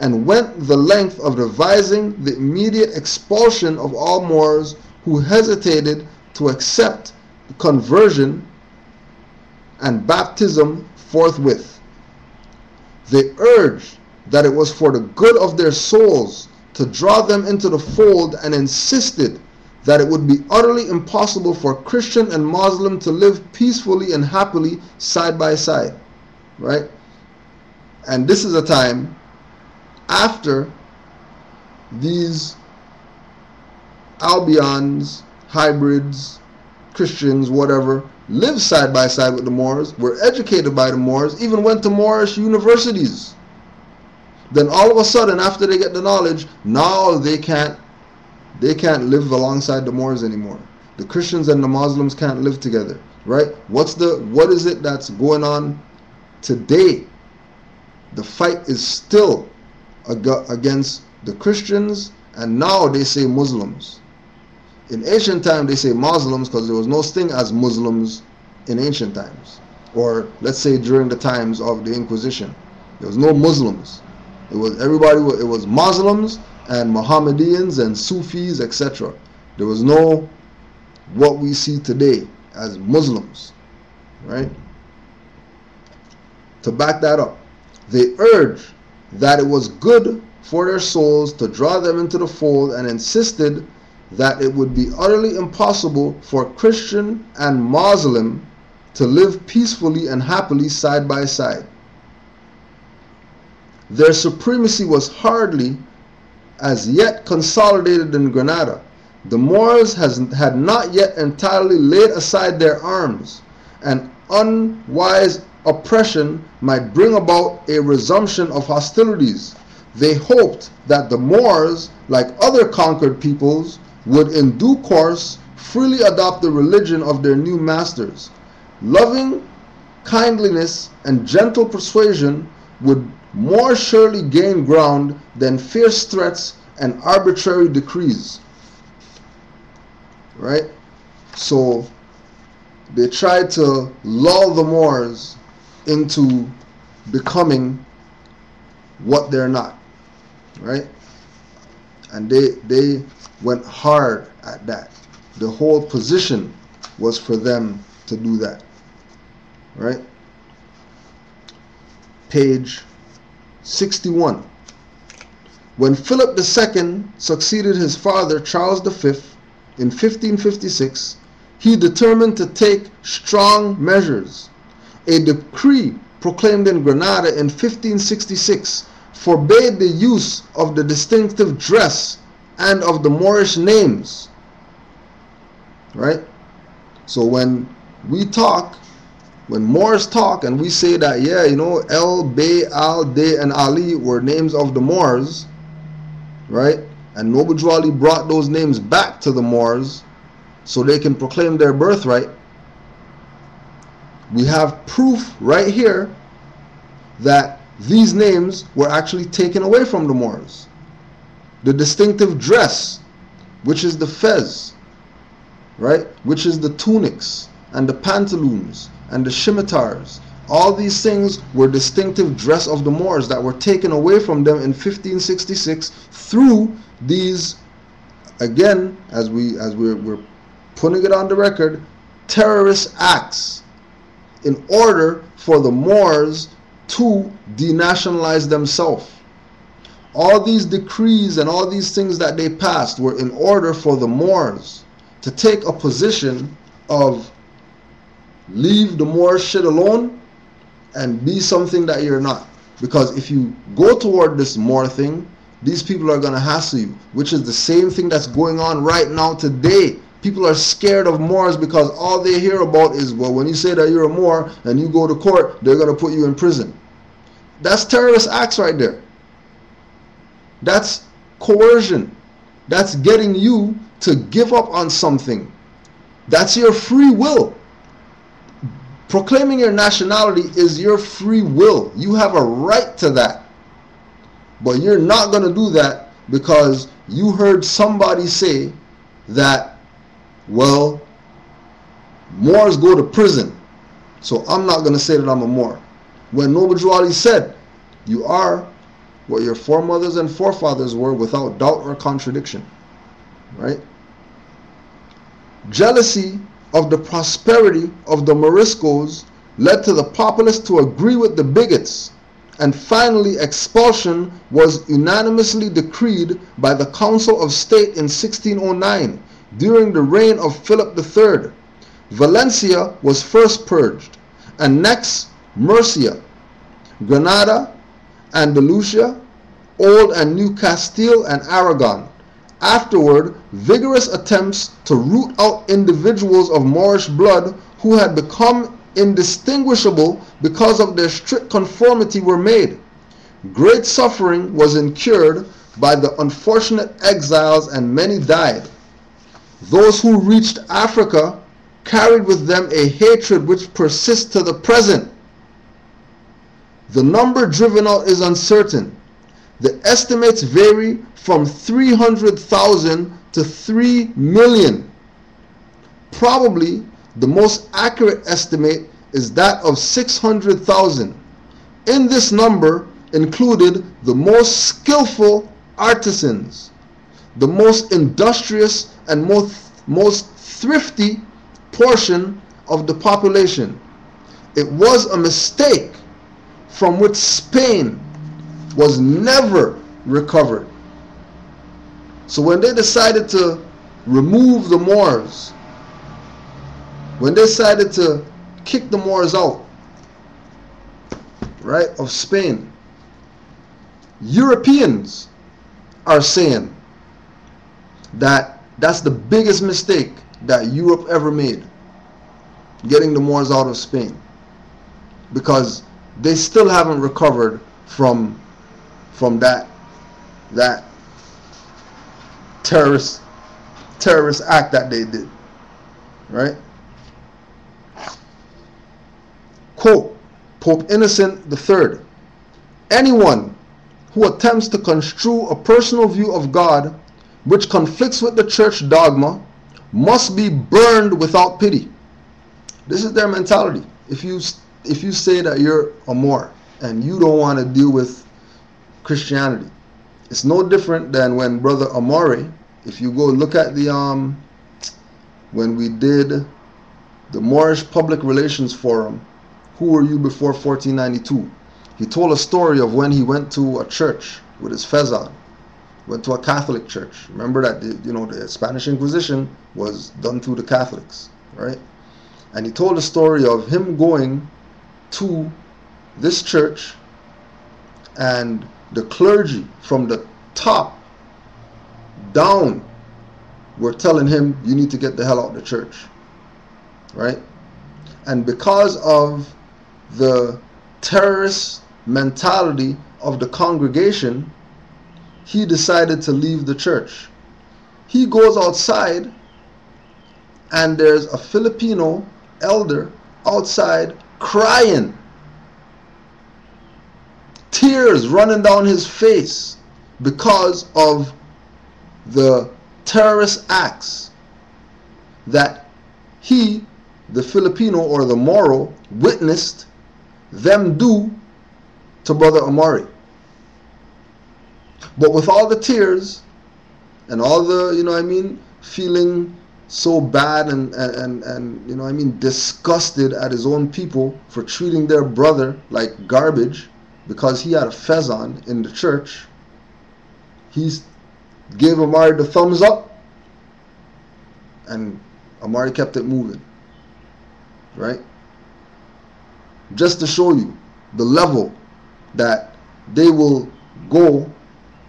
and went the length of devising the immediate expulsion of all Moors who hesitated to accept conversion and baptism forthwith. They urged that it was for the good of their souls to draw them into the fold, and insisted that it would be utterly impossible for Christian and Muslim to live peacefully and happily side by side, right? And this is a time after these Albions, hybrids, Christians, whatever, lived side by side with the Moors, were educated by the Moors, even went to Moorish universities. Then all of a sudden, after they get the knowledge, now they can't live alongside the Moors anymore. The Christians and the Muslims can't live together, right? What is it that's going on today? The fight is still against the Christians, and now they say Muslims. In ancient time they say Muslims because there was no thing as Muslims in ancient times, or let's say during the times of the Inquisition. There was no Muslims. It was everybody. It was Muslims and Mohammedans and Sufis, etc. There was no what we see today as Muslims, right? To back that up, they urged that it was good for their souls to draw them into the fold, and insisted that it would be utterly impossible for Christian and Muslim to live peacefully and happily side by side. Their supremacy was hardly as yet consolidated in Granada. The Moors had not yet entirely laid aside their arms, and unwise oppression might bring about a resumption of hostilities. They hoped that the Moors, like other conquered peoples, would in due course freely adopt the religion of their new masters. Loving kindliness and gentle persuasion would more surely gain ground than fierce threats and arbitrary decrees. Right? So they tried to lull the Moors into becoming what they're not. Right? And they went hard at that. The whole position was for them to do that. Right? Page 61. When Philip II succeeded his father Charles V in 1556, he determined to take strong measures. A decree proclaimed in Granada in 1566 forbade the use of the distinctive dress and of the Moorish names. Right? So when Moors talk and we say that, yeah, you know, El, Bey, Al, De, and Ali were names of the Moors, right? And Noble Ali brought those names back to the Moors so they can proclaim their birthright. We have proof right here that these names were actually taken away from the Moors. The distinctive dress, which is the fez, right? Which is the tunics and the pantaloons and the scimitars. All these things were distinctive dress of the Moors that were taken away from them in 1566 through these, again, as we're putting it on the record, terrorist acts in order for the Moors to denationalize themselves. All these decrees and all these things that they passed were in order for the Moors to take a position of leave the Moors shit alone and be something that you're not. Because if you go toward this Moor thing, these people are going to hassle you, which is the same thing that's going on right now today. People are scared of Moors because all they hear about is, well, when you say that you're a Moor and you go to court, they're going to put you in prison. That's terrorist acts right there. That's coercion. That's getting you to give up on something. That's your free will. Proclaiming your nationality is your free will. You have a right to that. But you're not going to do that because you heard somebody say that, well, Moors go to prison, so I'm not going to say that I'm a Moor. When Debunking Ali said, you are what your foremothers and forefathers were without doubt or contradiction. Right? Jealousy of the prosperity of the Moriscos led to the populace to agree with the bigots, and finally expulsion was unanimously decreed by the Council of State in 1609 during the reign of Philip III. Valencia was first purged, and next Murcia, Granada, Andalusia, Old and New Castile, and Aragon. Afterward, vigorous attempts to root out individuals of Moorish blood who had become indistinguishable because of their strict conformity were made. Great suffering was incurred by the unfortunate exiles, and many died. Those who reached Africa carried with them a hatred which persists to the present. The number driven out is uncertain. The estimates vary from 300,000 to 3 million. Probably the most accurate estimate is that of 600,000. In this number included the most skillful artisans, the most industrious and most thrifty portion of the population. It was a mistake from which Spain was never recovered. So when they decided to remove the Moors, when they decided to kick the Moors out, right, of Spain, Europeans are saying that that's the biggest mistake that Europe ever made, getting the Moors out of Spain, because they still haven't recovered from that terrorist act that they did. Right? Quote, Pope Innocent III: anyone who attempts to construe a personal view of God which conflicts with the church dogma must be burned without pity. This is their mentality. If you say that you're a Moor and you don't want to deal with Christianity, it's no different than when Brother Amore, if you go look at the when we did the Moorish Public Relations Forum, Who Were You Before 1492, he told a story of when he went to a church with his fez on, went to a Catholic church. Remember that the Spanish Inquisition was done through the Catholics, right? And he told a story of him going to this church, and the clergy from the top down were telling him, you need to get the hell out of the church, right? And because of the terrorist mentality of the congregation, he decided to leave the church. He goes outside, and there's a Filipino elder outside crying, tears running down his face because of the terrorist acts that he, the Filipino or the Moro, witnessed them do to Brother Amari. But with all the tears and all the, you know what I mean, feeling so bad and you know what I mean, disgusted at his own people for treating their brother like garbage because he had a fez on in the church, he gave Amari the thumbs up, and Amari kept it moving, right? Just to show you the level that they will go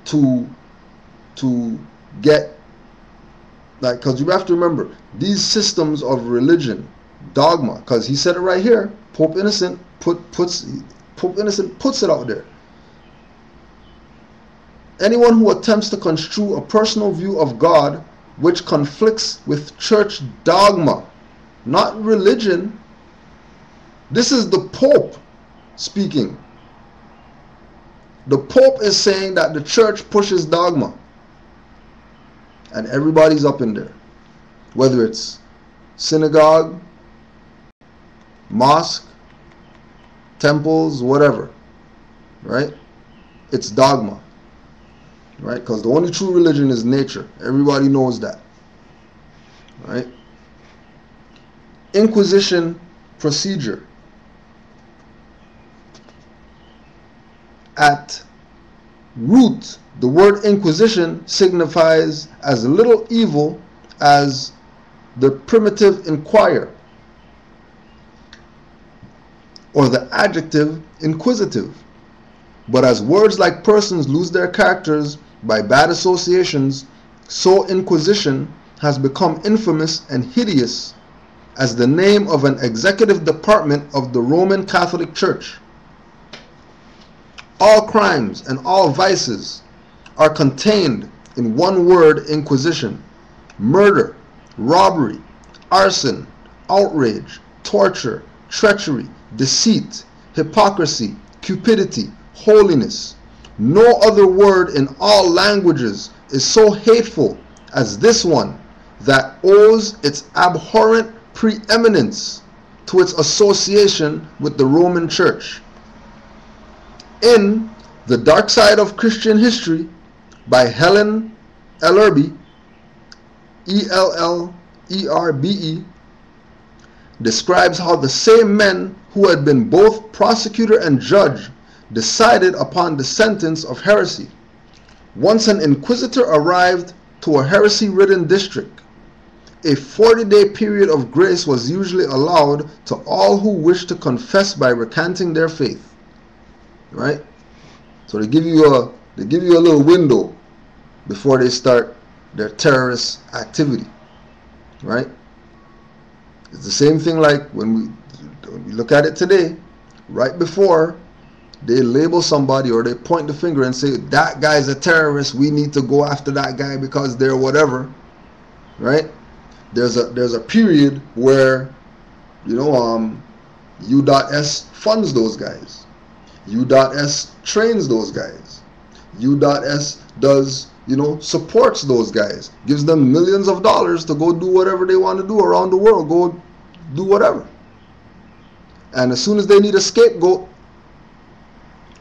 to get, like, because you have to remember, these systems of religion, dogma, because he said it right here, Pope Innocent puts it out there. Anyone who attempts to construe a personal view of God which conflicts with church dogma, not religion. This is the Pope speaking. The Pope is saying that the church pushes dogma. And everybody's up in there. Whether it's synagogue, mosque, temples, whatever. Right? It's dogma. Right? Because the only true religion is nature. Everybody knows that. Right? Inquisition procedure. At root, the word inquisition signifies as little evil as the primitive inquire, or the adjective inquisitive. But as words like persons lose their characters by bad associations, so inquisition has become infamous and hideous as the name of an executive department of the Roman Catholic Church. All crimes and all vices are contained in one word, inquisition. Murder, robbery, arson, outrage, torture, treachery, deceit, hypocrisy, cupidity, holiness. No other word in all languages is so hateful as this one that owes its abhorrent preeminence to its association with the Roman Church. In The Dark Side of Christian History by Helen Ellerbe, Ellerbe, describes how the same men who had been both prosecutor and judge decided upon the sentence of heresy. Once an inquisitor arrived to a heresy-ridden district, a 40-day period of grace was usually allowed to all who wished to confess by recanting their faith. Right? So they give you a little window before they start their terrorist activity. Right? It's the same thing like when we look at it today. Right before they label somebody or they point the finger and say that guy's a terrorist, we need to go after that guy because they're whatever. Right? There's a period where, you know, U.S. funds those guys. U.S. trains those guys. U.S. does, you know, supports those guys, gives them millions of dollars to go do whatever they want to do around the world, go do whatever. And as soon as they need a scapegoat,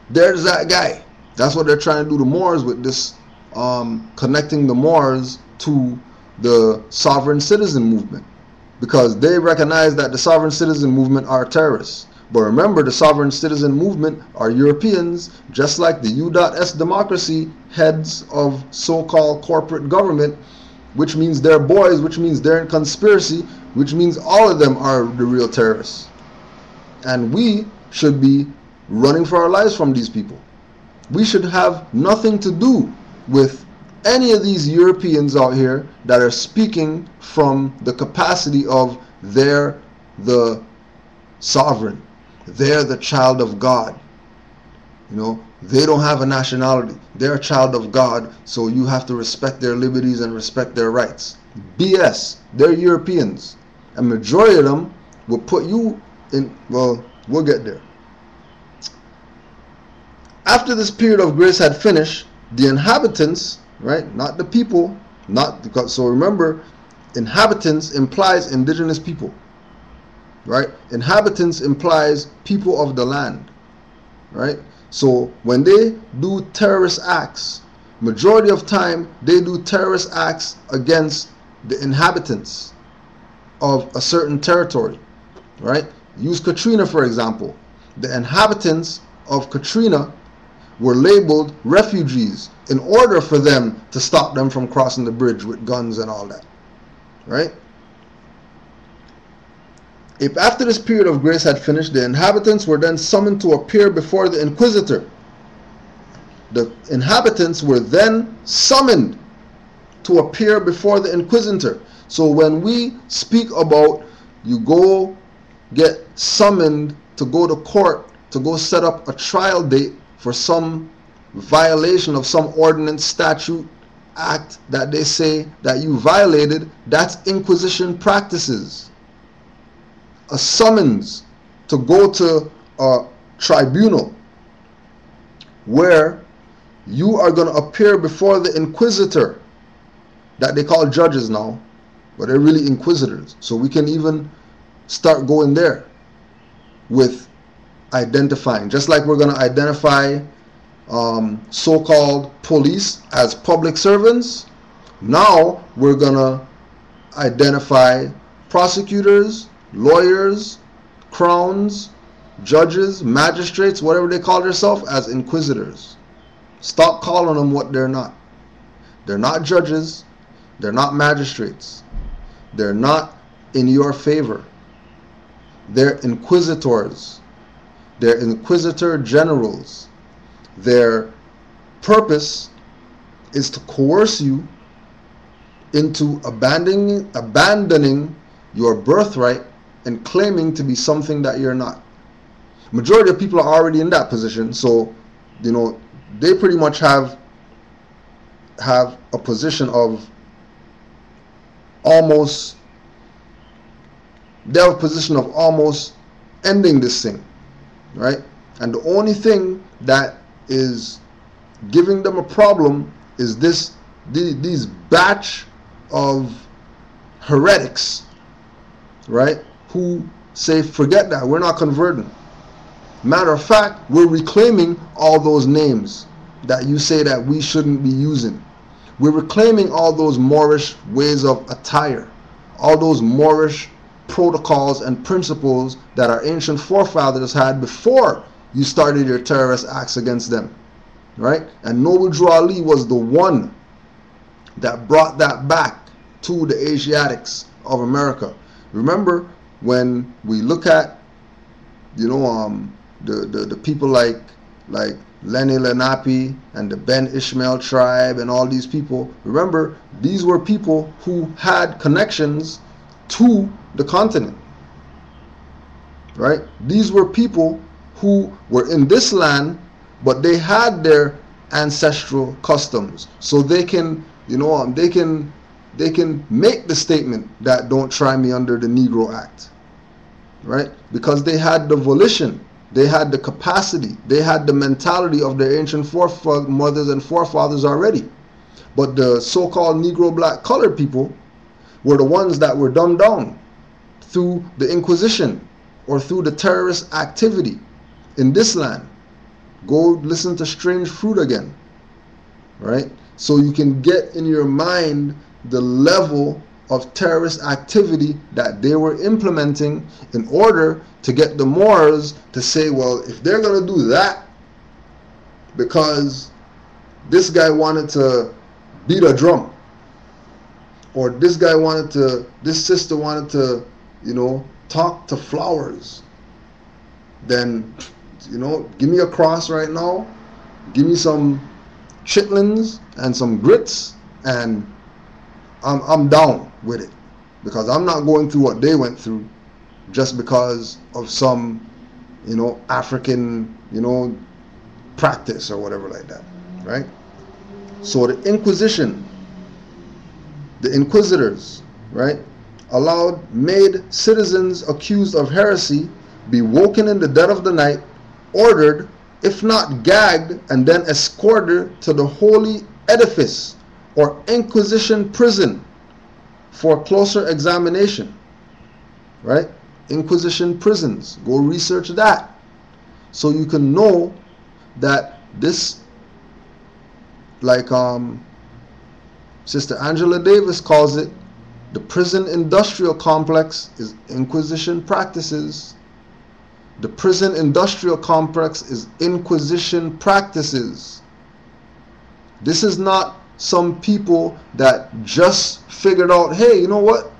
there's that guy. That's what they're trying to do to Moors with this, connecting the Moors to the sovereign citizen movement, because they recognize that the sovereign citizen movement are terrorists. But remember, the sovereign citizen movement are Europeans, just like the U.S. democracy heads of so-called corporate government, which means they're boys, which means they're in conspiracy, which means all of them are the real terrorists. And we should be running for our lives from these people. We should have nothing to do with any of these Europeans out here that are speaking from the capacity of they're the sovereign. They're the child of God. You know, they don't have a nationality. They're a child of God, so you have to respect their liberties and respect their rights. BS. They're Europeans. A majority of them will put you in, well, we'll get there. After this period of grace had finished, the inhabitants, right, not the people, not because, so remember, inhabitants implies indigenous people. right? Inhabitants implies people of the land, right? So when they do terrorist acts, majority of time they do terrorist acts against the inhabitants of a certain territory, right? Use Katrina for example. The inhabitants of Katrina were labeled refugees in order for them to stop them from crossing the bridge with guns and all that, right? If after this period of grace had finished, the inhabitants were then summoned to appear before the inquisitor. The inhabitants were then summoned to appear before the inquisitor. So when we speak about you go get summoned to go to court to go set up a trial date for some violation of some ordinance, statute, act that they say that you violated, that's Inquisition practices. A summons to go to a tribunal where you are going to appear before the inquisitor, that they call judges now, but they're really inquisitors. So we can even start going there with identifying, just like we're going to identify so-called police as public servants. Now we're going to identify prosecutors, lawyers, crowns, judges, magistrates, whatever they call themselves, as inquisitors. Stop calling them what they're not. They're not judges. They're not magistrates. They're not in your favor. They're inquisitors. They're inquisitor generals. Their purpose is to coerce you into abandoning your birthright and claiming to be something that you're not. Majority of people are already in that position, so you know they pretty much have a position of almost ending this thing, right? And the only thing that is giving them a problem is these batch of heretics, right, who say forget that, we're not converting. Matter of fact, we're reclaiming all those names that you say that we shouldn't be using. We're reclaiming all those Moorish ways of attire, all those Moorish protocols and principles that our ancient forefathers had before you started your terrorist acts against them, right? And Noble Drew Ali was the one that brought that back to the Asiatics of America. Remember when we look at, you know, the people like Lenni Lenape and the Ben Ishmael tribe and all these people, remember these were people who had connections to the continent, right? These were people who were in this land, but they had their ancestral customs, so they can, you know, they can make the statement that don't try me under the Negro Act, right? Because they had the volition, they had the capacity, they had the mentality of their ancient foremothers and forefathers already. But the so-called Negro, black, colored people were the ones that were dumbed down through the Inquisition or through the terrorist activity in this land. Go listen to Strange Fruit again, right? So you can get in your mind the level of terrorist activity that they were implementing in order to get the Moors to say, well, if they're going to do that because this guy wanted to beat a drum, or this sister wanted to, you know, talk to flowers, then, you know, give me a cross right now, give me some chitlins and some grits, and I'm down with it, because I'm not going through what they went through just because of some, you know, African, you know, practice or whatever like that, right? So the Inquisition, the inquisitors, right, made citizens accused of heresy be woken in the dead of the night, ordered, if not gagged, and then escorted to the holy edifice or Inquisition prison for closer examination, right? Inquisition prisons. Go research that, so you can know that this, like Sister Angela Davis calls it, the prison industrial complex is Inquisition practices. The prison industrial complex is Inquisition practices. This is not some people that just figured out, hey, you know what?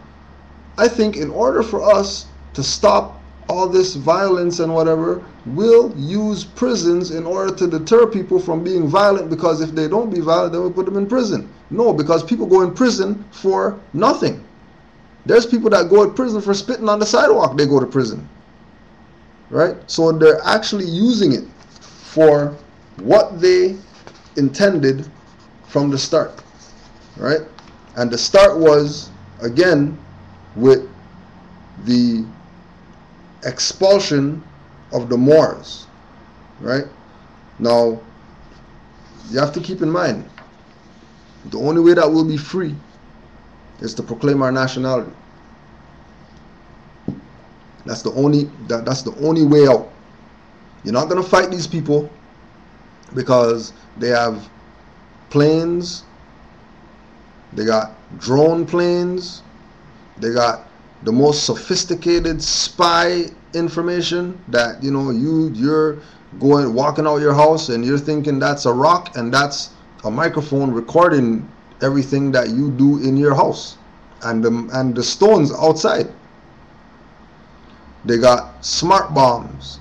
I think in order for us to stop all this violence and whatever, we'll use prisons in order to deter people from being violent, because if they don't be violent, then we'll put them in prison. No, because people go in prison for nothing. There's people that go in prison for spitting on the sidewalk. They go to prison. Right? So they're actually using it for what they intended from the start. Right? And the start was, again, with the expulsion of the Moors. Right? Now, you have to keep in mind, the only way that we'll be free is to proclaim our nationality. That's the only way out. You're not going to fight these people because they have planes, they got drone planes, they got the most sophisticated spy information that, you know, you're walking out your house and you're thinking that's a rock and that's a microphone recording everything that you do in your house and the stones outside. They got smart bombs,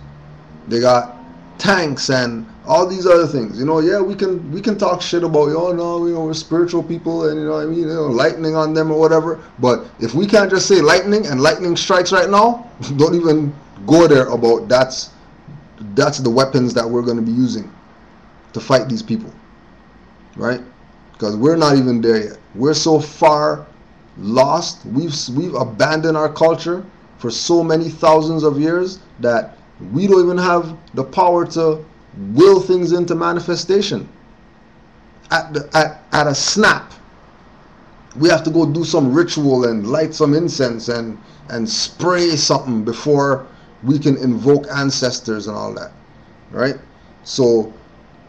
they got tanks and all these other things. You know, yeah, we can talk shit about, oh no, you know, we're spiritual people and, you know what I mean, you know, lightning on them or whatever. But if we can't just say lightning and lightning strikes right now, don't even go there about that's the weapons that we're going to be using to fight these people, right? Because we're not even there yet. We're so far lost. We've abandoned our culture for so many thousands of years that we don't even have the power to will things into manifestation. At a snap, we have to go do some ritual and light some incense and spray something before we can invoke ancestors and all that, right? So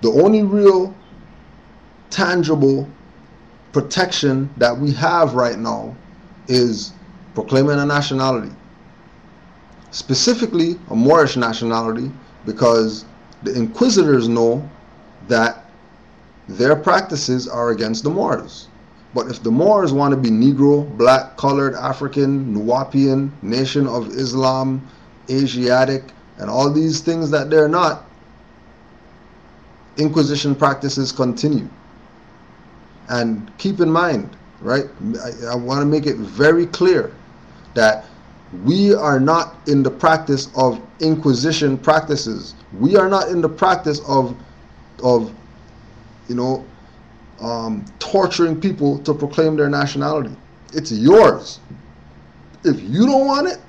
the only real tangible protection that we have right now is proclaiming a nationality, specifically a Moorish nationality, because the Inquisitors know that their practices are against the Moors. But if the Moors want to be Negro, black, colored, African, Nuwapian, Nation of Islam, Asiatic, and all these things that they're not, Inquisition practices continue. And keep in mind, right, I want to make it very clear that we are not in the practice of Inquisition practices. We are not in the practice of you know, torturing people to proclaim their nationality. It's yours. If you don't want it,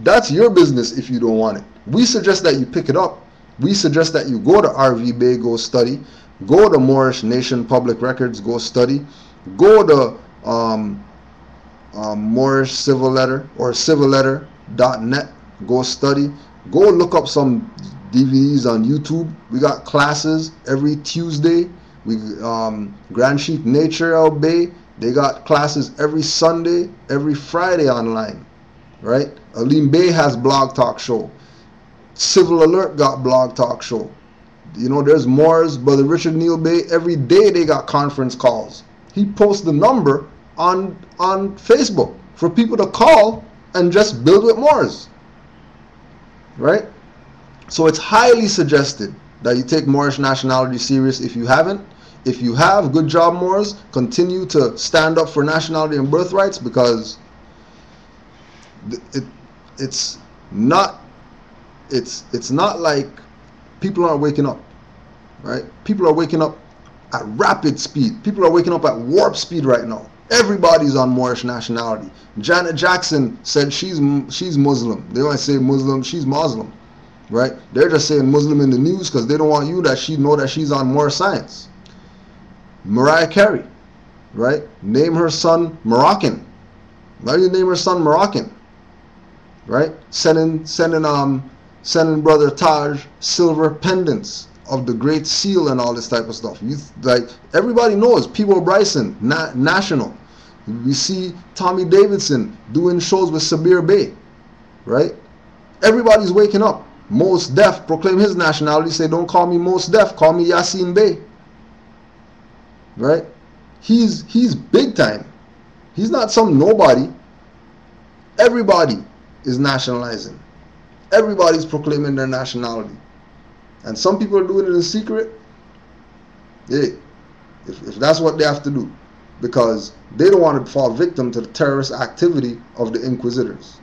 that's your business. If you don't want it, we suggest that you pick it up. We suggest that you go to RV Bay, go study. Go to Moorish Nation Public Records, go study. Go to Moorish Civil Letter or civilletter.net, go study. Go look up some DVDs on YouTube. We got classes every Tuesday. We Grand Sheik Nature El Bay, they got classes every Sunday, every Friday online, right? Alim Bay has blog talk show. Civil Alert got blog talk show. You know, there's Moore's Brother Richard Neal Bay. Every day they got conference calls. He posts the number on Facebook for people to call and just build with Moors, right? So it's highly suggested that you take Moorish nationality serious. If you haven't, if you have, good job, Moors. Continue to stand up for nationality and birthrights, because it's not like people aren't waking up, right? People are waking up at rapid speed. People are waking up at warp speed right now. Everybody's on Moorish nationality. Janet Jackson said she's Muslim. They don't say Muslim, she's Muslim, right? They're just saying Muslim in the news because they don't want you to know that she's on Moorish science. Mariah Carey, right? Name her son Moroccan. Why do you name her son Moroccan? right? Sending Brother Taj silver pendants of the Great Seal and all this type of stuff. Like, everybody knows Peebo Bryson, national. We see Tommy Davidson doing shows with Sabir Bey, right? Everybody's waking up. Mos Def proclaim his nationality, say, don't call me Mos Def, call me Yasin Bey, right? He's big time. He's not some nobody. Everybody is nationalizing. Everybody's proclaiming their nationality. And some people are doing it in secret. Yeah, if that's what they have to do. Because they don't want to fall victim to the terrorist activity of the Inquisitors.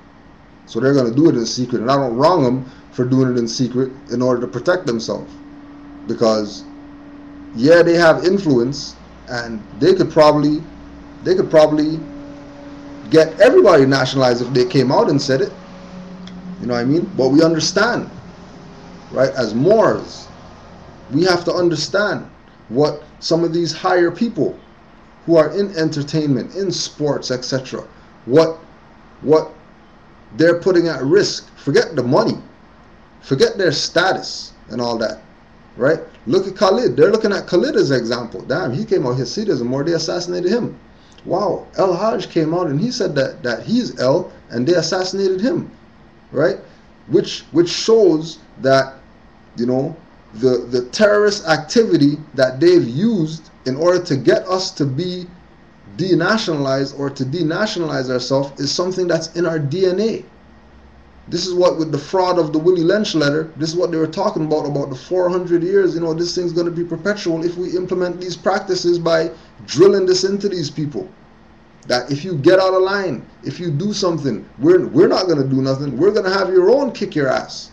So they're going to do it in secret. And I don't wrong them for doing it in secret in order to protect themselves. Because, yeah, they have influence, and they could probably get everybody nationalized if they came out and said it. You know what I mean? But we understand, right? As Moors, we have to understand what some of these higher people who are in entertainment, in sports, etc., what they're putting at risk. Forget the money. Forget their status and all that, right? Look at Khalid. They're looking at Khalid as an example. Damn, he came out here, see, there's more, they assassinated him. Wow, El Hajj came out and he said that he's El, and they assassinated him, right? Which shows that, you know, the terrorist activity that they've used in order to get us to be denationalized or to denationalize ourselves is something that's in our DNA. This is what, with the fraud of the Willie Lynch letter, this is what they were talking about the 400 years, you know, this thing's going to be perpetual if we implement these practices by drilling this into these people. That if you get out of line, if you do something, we're not going to do nothing. We're going to have your own kick your ass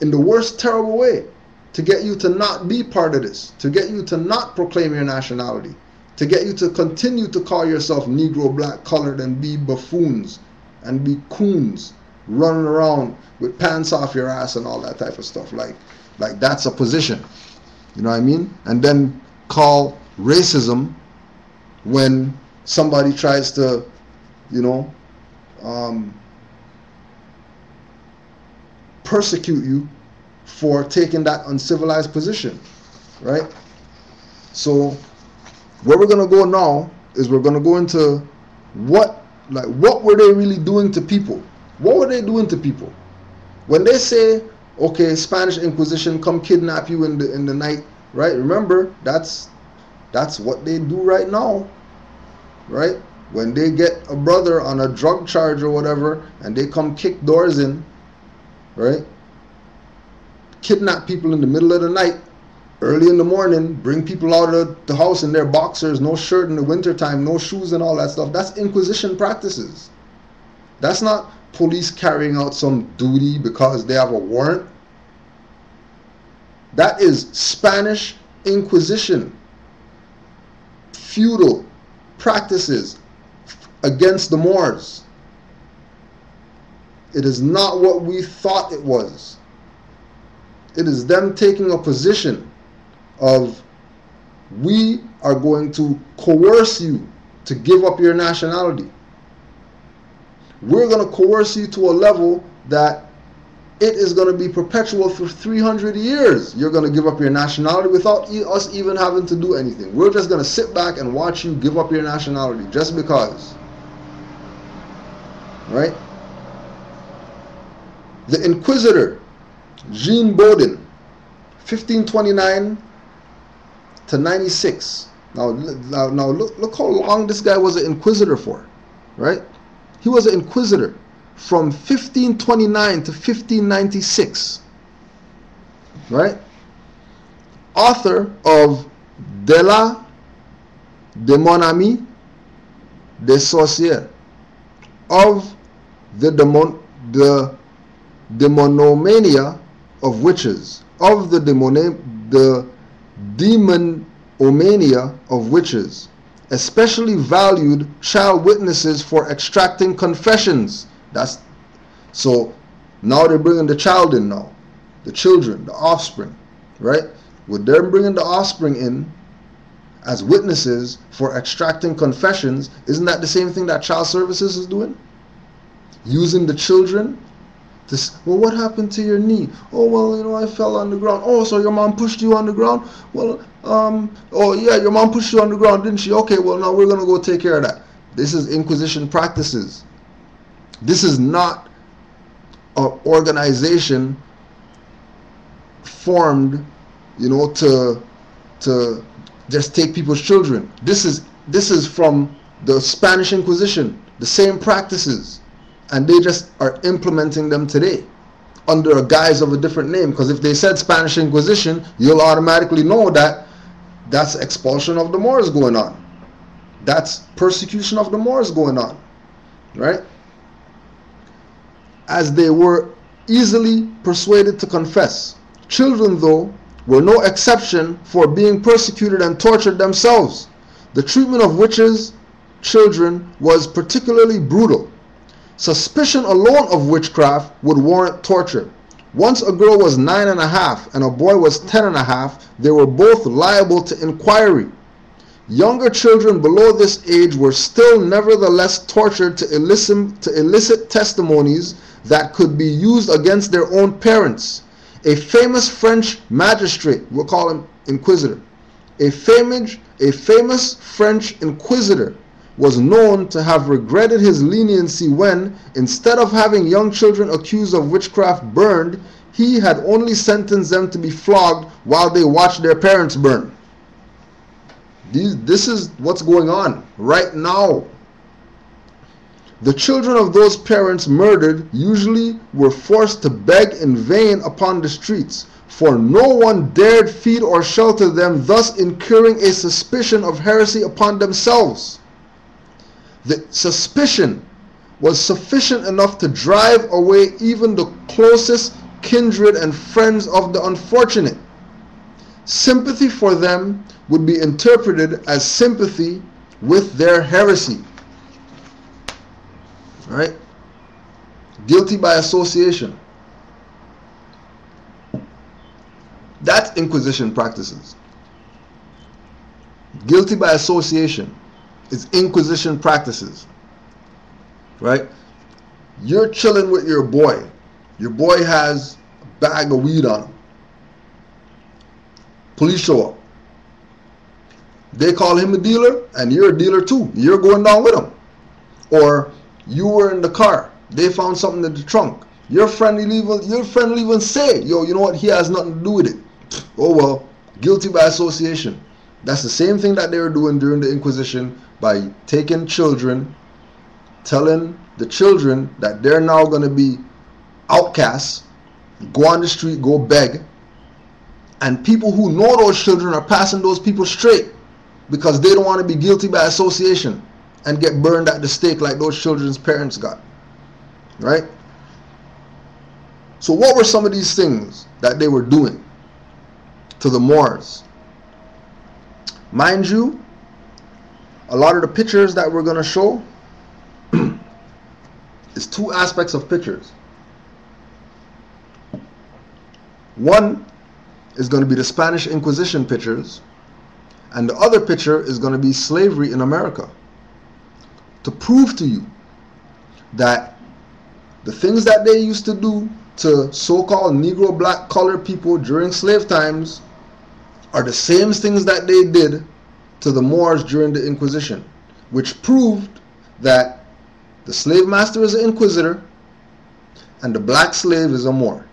in the worst terrible way to get you to not be part of this, to get you to not proclaim your nationality, to get you to continue to call yourself Negro, black, colored, and be buffoons and be coons running around with pants off your ass and all that type of stuff. Like that's a position, you know what I mean? And then call racism when somebody tries to, you know, persecute you for taking that uncivilized position, right? So where we're going to go now is we're going to go into what were they really doing to people? What were they doing to people? When they say, okay, Spanish Inquisition, come kidnap you in the night, right? Remember, that's what they do right now, right? When they get a brother on a drug charge or whatever, and they come kick doors in, right? Kidnap people in the middle of the night, early in the morning, bring people out of the house in their boxers, no shirt in the wintertime, no shoes and all that stuff. That's Inquisition practices. That's not police carrying out some duty because they have a warrant. That is Spanish Inquisition, feudal practices against the Moors. It is not what we thought it was. It is them taking a position of, we are going to coerce you to give up your nationality. We're going to coerce you to a level that it is going to be perpetual for 300 years. You're going to give up your nationality without us even having to do anything. We're just going to sit back and watch you give up your nationality just because. Right? The Inquisitor, Jean Bodin, 1529 to 96. Now look how long this guy was an inquisitor for, right? He was an inquisitor from 1529 to 1596, right? Author of De la de mon ami des sorcières, of the demonomania of witches, of the demonomania of witches, especially valued child witnesses for extracting confessions. That's so now they're bringing the child in now, the children, the offspring, right? With them bringing the offspring in as witnesses for extracting confessions, isn't that the same thing that child services is doing? using the children to, well, what happened to your knee? Oh, well, you know, I fell on the ground. Oh, so your mom pushed you on the ground? Well, oh yeah, your mom pushed you on the ground, didn't she? Okay, well, now we're going to go take care of that. This is Inquisition practices. This is not an organization formed, you know, to just take people's children. This is from the Spanish Inquisition, the same practices, and they just are implementing them today under a guise of a different name. Because if they said Spanish Inquisition, you'll automatically know that that's expulsion of the Moors going on. That's persecution of the Moors going on, right? As they were easily persuaded to confess. Children, though, were no exception for being persecuted and tortured themselves. The treatment of witches' children was particularly brutal. Suspicion alone of witchcraft would warrant torture. Once a girl was 9.5 and a boy was 10.5, they were both liable to inquiry. Younger children below this age were still nevertheless tortured to elicit testimonies that could be used against their own parents. A famous French magistrate, we'll call him Inquisitor, a famous French Inquisitor was known to have regretted his leniency when, instead of having young children accused of witchcraft burned, he had only sentenced them to be flogged while they watched their parents burn. This is what's going on right now. The children of those parents murdered usually were forced to beg in vain upon the streets, for no one dared feed or shelter them, thus incurring a suspicion of heresy upon themselves. The suspicion was sufficient enough to drive away even the closest kindred and friends of the unfortunate. Sympathy for them would be interpreted as sympathy with their heresy. Right? Guilty by association. That's Inquisition practices. Guilty by association is Inquisition practices. Right? You're chilling with your boy. Your boy has a bag of weed on him. Police show up. They call him a dealer, and you're a dealer too. You're going down with him. Or you were in the car. They found something in the trunk. Your friend will even say, yo, you know what? He has nothing to do with it. Oh well, guilty by association. That's the same thing that they were doing during the Inquisition by taking children, telling the children that they're now going to be outcasts, go on the street, go beg. And people who know those children are passing those people straight because they don't want to be guilty by association and get burned at the stake like those children's parents got. Right? So what were some of these things that they were doing to the Moors? Mind you, a lot of the pictures that we're going to show is two aspects of pictures. One is going to be the Spanish Inquisition pictures, and the other picture is going to be slavery in America, to prove to you that the things that they used to do to so-called Negro black colored people during slave times are the same things that they did to the Moors during the Inquisition, which proved that the slave master is an inquisitor and the black slave is a Moor.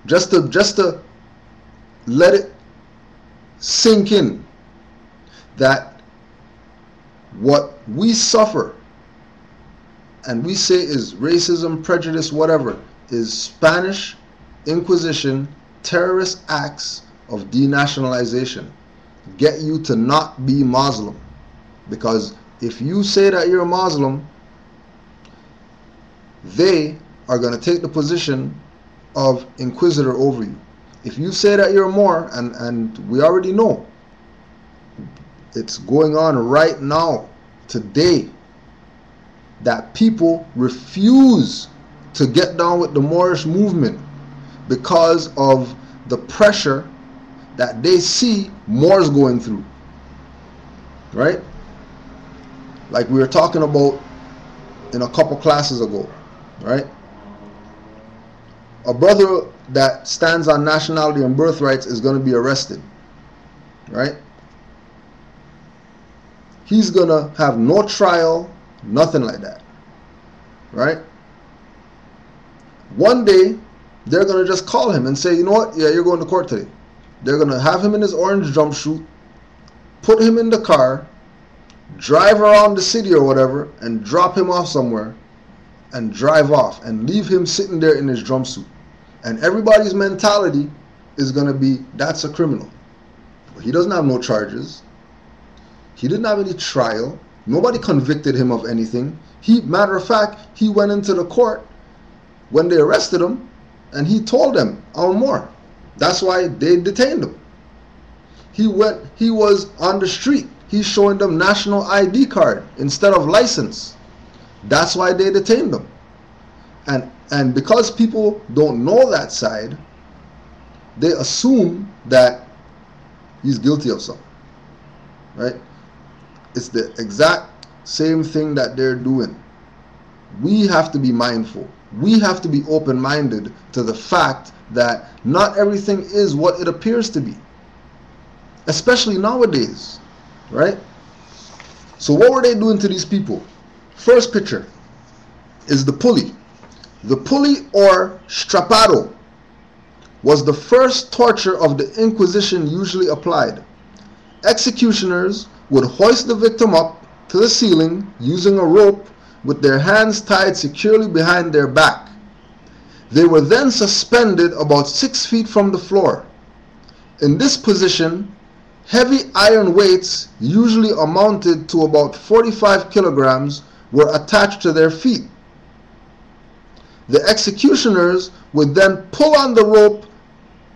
Just to let it sink in that what we suffer and we say is racism, prejudice, whatever, is Spanish Inquisition terrorist acts of denationalization. Get you to not be Muslim. Because if you say that you're a Muslim, they are going to take the position of inquisitor over you. If you say that you're a Moor, and we already know it's going on right now, today, that people refuse to get down with the Moorish movement because of the pressure that they see Moors going through. Right? Like we were talking about in a couple classes ago, right? A brother that stands on nationality and birthrights is going to be arrested, right? He's going to have no trial, nothing like that, right? One day, they're going to just call him and say, you know what, yeah, you're going to court today. They're going to have him in his orange jumpsuit, put him in the car, drive around the city or whatever, and drop him off somewhere, and drive off, and leave him sitting there in his jumpsuit. And everybody's mentality is going to be, that's a criminal. But he doesn't have no charges. He didn't have any trial. Nobody convicted him of anything. Matter of fact, he went into the court when they arrested him, and he told them, more. That's why they detained him. He was on the street. He's showing them national ID card instead of license. That's why they detained him. And because people don't know that side, they assume that he's guilty of something, right? It's the exact same thing that they're doing. We have to be mindful. We have to be open-minded to the fact that not everything is what it appears to be, especially nowadays, right? So what were they doing to these people? First picture is the pulley. The pulley, or strapado, was the first torture of the Inquisition usually applied. Executioners would hoist the victim up to the ceiling using a rope with their hands tied securely behind their back. They were then suspended about 6 feet from the floor. In this position, heavy iron weights, usually amounted to about 45 kilograms, were attached to their feet. The executioners would then pull on the rope,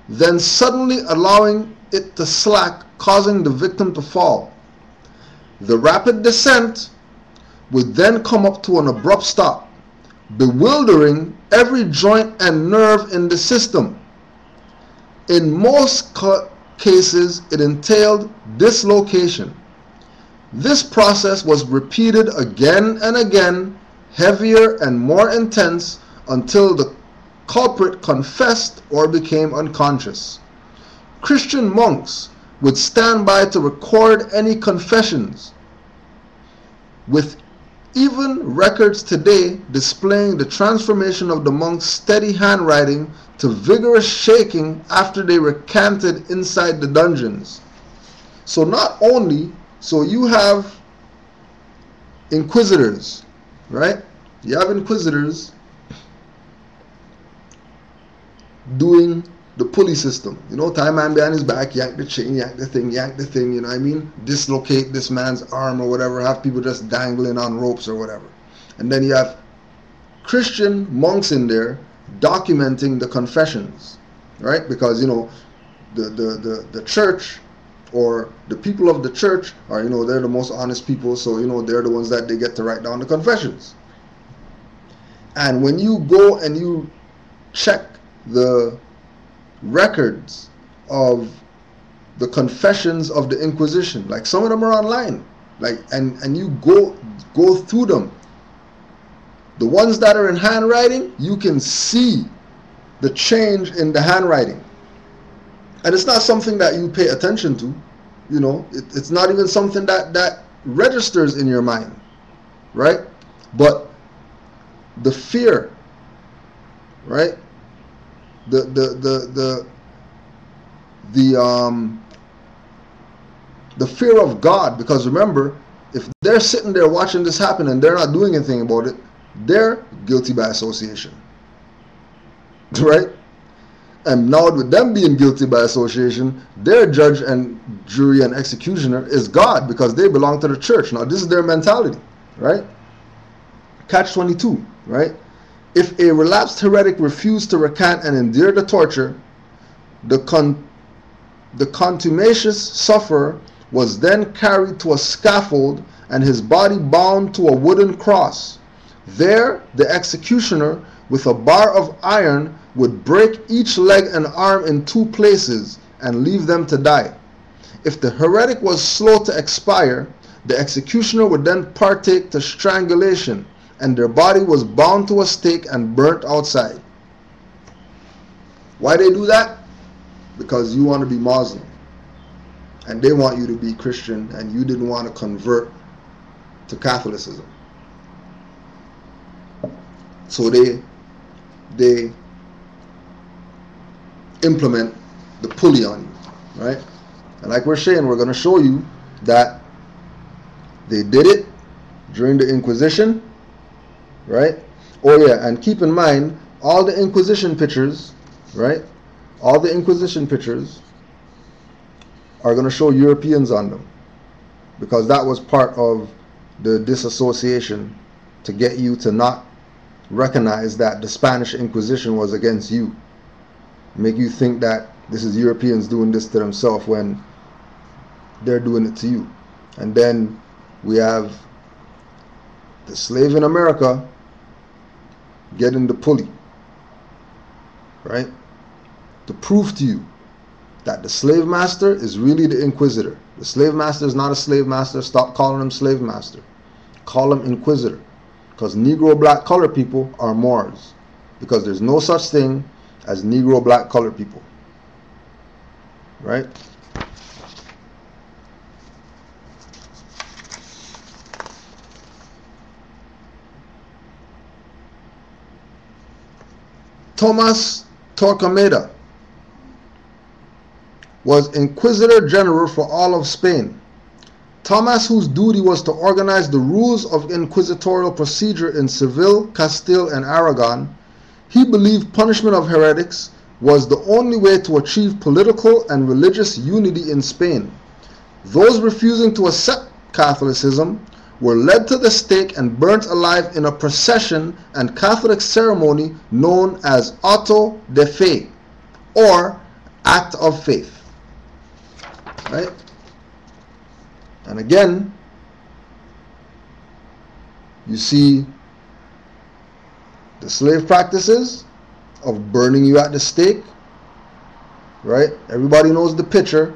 then suddenly allowing it to slack, causing the victim to fall. The rapid descent would then come up to an abrupt stop, bewildering every joint and nerve in the system. In most cases, it entailed dislocation. This process was repeated again and again, heavier and more intense, until the culprit confessed or became unconscious. Christian monks would stand by to record any confessions, with even records today displaying the transformation of the monks' steady handwriting to vigorous shaking after they recanted inside the dungeons. So not only, so you have inquisitors, right? You have inquisitors doing the pulley system. You know, tie a man behind his back, yank the chain, yank the thing, you know what I mean? Dislocate this man's arm or whatever, have people just dangling on ropes or whatever. And then you have Christian monks in there documenting the confessions, right? Because, you know, the church, or the people of the church are, you know, they're the most honest people, so, you know, they're the ones that they get to write down the confessions. And when you go and you check the records of the confessions of the Inquisition, like some of them are online, like, and you go through them, the ones that are in handwriting, you can see the change in the handwriting. And it's not something that you pay attention to, you know, it's not even something that registers in your mind, right? But the fear, right? The fear of God, because remember, if they're sitting there watching this happen and they're not doing anything about it, they're guilty by association, right? And now with them being guilty by association, their judge and jury and executioner is God, because they belong to the church. Now this is their mentality, right? Catch-22, right? If a relapsed heretic refused to recant and endure the torture, the contumacious sufferer was then carried to a scaffold and his body bound to a wooden cross. There, the executioner, with a bar of iron, would break each leg and arm in 2 places and leave them to die. If the heretic was slow to expire, the executioner would then partake to strangulation and their body was bound to a stake and burnt outside. Why they do that? Because you want to be Muslim and they want you to be Christian, and you didn't want to convert to Catholicism. So they implement the pulley on you, right? And like we're saying, we're going to show you that they did it during the Inquisition, right? Oh yeah, and keep in mind, all the Inquisition pictures, right? All the Inquisition pictures are going to show Europeans on them, because that was part of the disassociation to get you to not recognize that the Spanish Inquisition was against you. Make you think that this is Europeans doing this to themselves when they're doing it to you. And then we have the slave in America getting the pulley, right? To prove to you that the slave master is really the inquisitor. The slave master is not a slave master. Stop calling him slave master. Call him inquisitor. Because Negro black colored people are Moors. Because there's no such thing as Negro black colored people. Right? Thomas Torquemada was Inquisitor General for all of Spain. Thomas, whose duty was to organize the rules of inquisitorial procedure in Seville, Castile, and Aragon, he believed punishment of heretics was the only way to achieve political and religious unity in Spain. Those refusing to accept Catholicism were led to the stake and burnt alive in a procession and Catholic ceremony known as auto de fe, or act of faith. Right? And again, you see the slave practices of burning you at the stake, right? Everybody knows the picture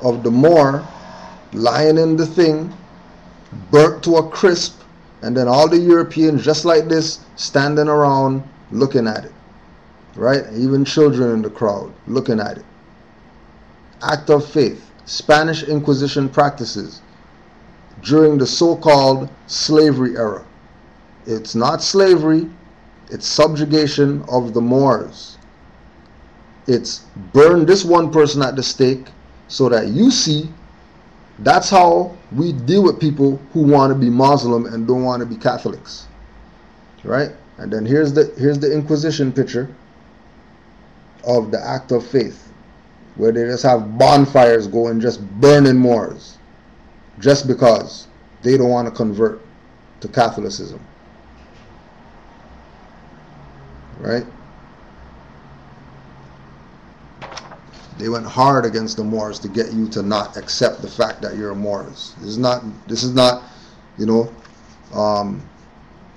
of the Moor lying in the thing, burnt to a crisp, and then all the Europeans just like this standing around looking at it, right? Even children in the crowd looking at it. Act of faith. Spanish Inquisition practices during the so-called slavery era. It's not slavery, it's subjugation of the Moors. It's burn this one person at the stake so that you see that's how we deal with people who want to be Muslim and don't want to be Catholics. Right? And then here's the Inquisition picture of the act of faith, where they just have bonfires going, just burning Moors, just because they don't want to convert to Catholicism. Right? They went hard against the Moors to get you to not accept the fact that you're a Moors. This is not, you know,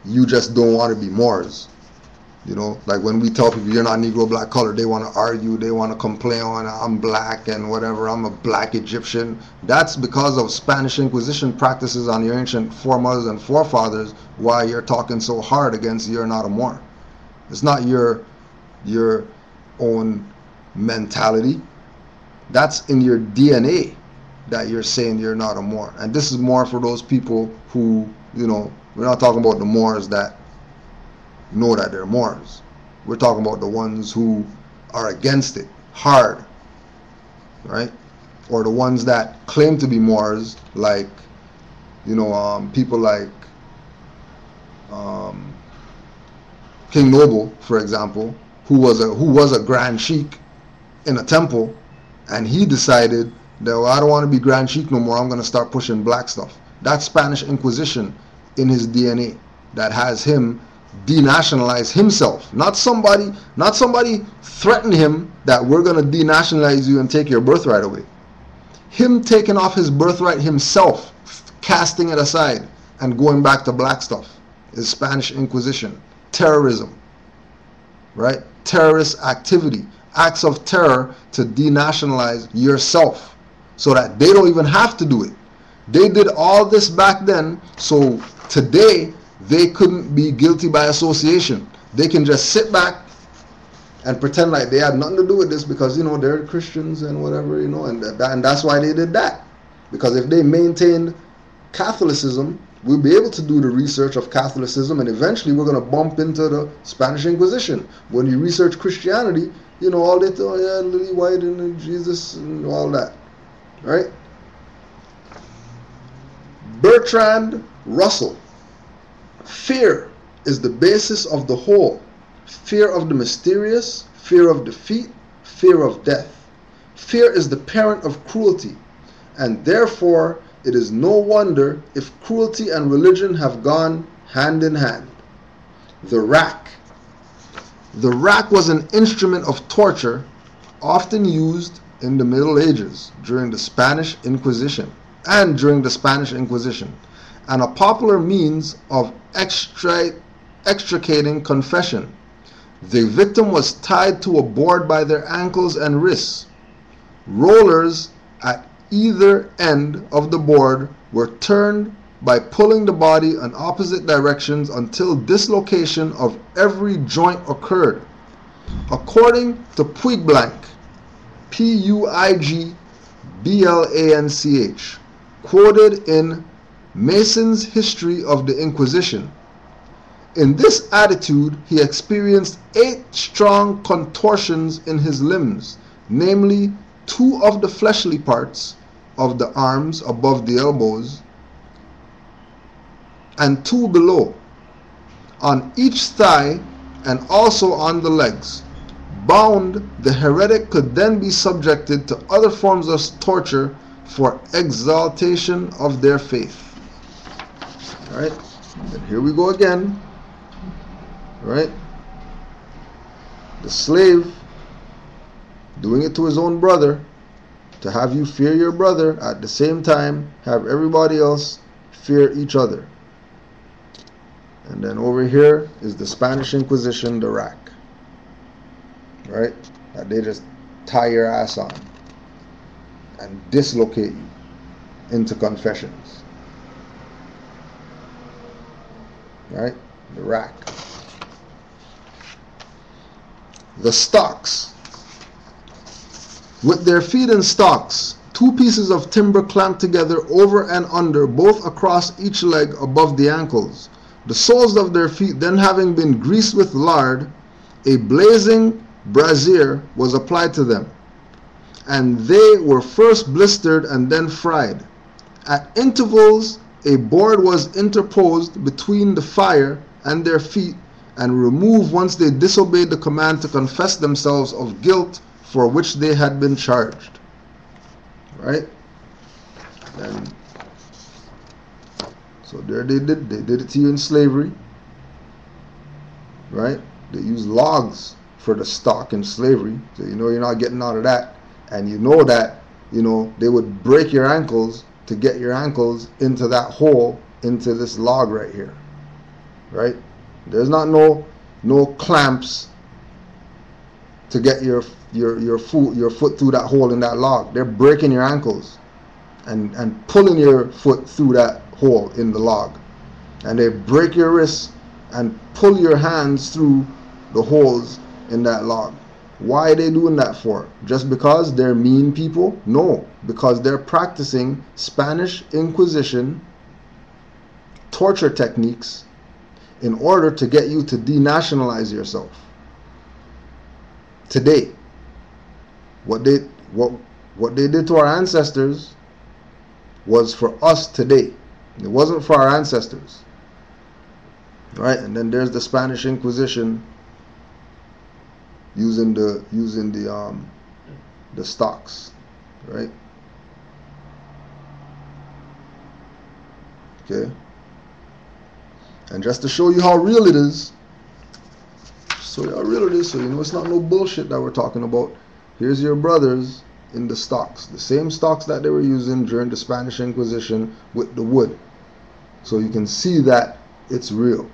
you just don't want to be Moors. You know, like when we tell people you're not Negro black colored, they want to argue, they want to complain on I'm black and whatever, I'm a black Egyptian. That's because of Spanish Inquisition practices on your ancient foremothers and forefathers, why you're talking so hard against you're not a Moor. It's not your own mentality. That's in your DNA that you're saying you're not a Moor. And this is more for those people who, you know, we're not talking about the Moors that know that they're Moors. We're talking about the ones who are against it hard, right? Or the ones that claim to be Moors, like, you know, people like King Noble, for example, who was a Grand Sheik in a temple, and he decided that, well, I don't want to be Grand Sheik no more, I'm going to start pushing black stuff. That's Spanish Inquisition in his DNA that has him denationalize himself. Not somebody threatened him that we're going to denationalize you and take your birthright away. Him taking off his birthright himself, casting it aside and going back to black stuff is Spanish Inquisition. Terrorism, right? Terrorist activity, acts of terror to denationalize yourself so that they don't even have to do it. They did all this back then, so today they couldn't be guilty by association. They can just sit back and pretend like they had nothing to do with this because, you know, they're Christians and whatever, you know, and that's why they did that. Because if they maintained Catholicism, we'll be able to do the research of Catholicism, and eventually we're going to bump into the Spanish Inquisition. When you research Christianity, you know, all that, oh yeah, Lily White and Jesus and all that, right? Bertrand Russell. Fear is the basis of the whole. Fear of the mysterious, fear of defeat, fear of death. Fear is the parent of cruelty, and therefore it is no wonder if cruelty and religion have gone hand in hand. The rack. The rack was an instrument of torture often used in the Middle Ages during the Spanish Inquisition and a popular means of extricating confession. The victim was tied to a board by their ankles and wrists. Rollers at either end of the board were turned by pulling the body in opposite directions until dislocation of every joint occurred. According to Puigblanch, Puigblanch, quoted in Mason's History of the Inquisition, in this attitude he experienced 8 strong contortions in his limbs, namely 2 of the fleshly parts of the arms above the elbows and 2 below, on each thigh and also on the legs. Bound, the heretic could then be subjected to other forms of torture for exaltation of their faith. Alright, and here we go again. Right? The slave doing it to his own brother, to have you fear your brother, at the same time have everybody else fear each other. And then over here is the Spanish Inquisition, the rack. Right? That they just tie your ass on and dislocate you into confessions. Right? The rack. The stocks. With their feet in stocks, 2 pieces of timber clamped together over and under, both across each leg above the ankles. The soles of their feet then having been greased with lard, a blazing brazier was applied to them, and they were first blistered and then fried. At intervals, a board was interposed between the fire and their feet, and removed once they disobeyed the command to confess themselves of guilt for which they had been charged. Right? And so there they did it to you in slavery. Right? They used logs for the stock in slavery, so you know you're not getting out of that. And you know that, you know, they would break your ankles to get your ankles into that hole, into this log right here. Right? There's not no clamps to get your foot through that hole in that log. They're breaking your ankles and pulling your foot through that hole in the log. And they break your wrists and pull your hands through the holes in that log. Why are they doing that for? Just because they're mean people? No, because they're practicing Spanish Inquisition torture techniques in order to get you to denationalize yourself. Today, what they did to our ancestors was for us today. It wasn't for our ancestors. Right? And then there's the Spanish Inquisition using the stocks. Right? Okay. And just to show you how real it is, so you know it's not no bullshit that we're talking about. Here's your brothers in the stocks, the same stocks that they were using during the Spanish Inquisition with the wood. So you can see that it's real.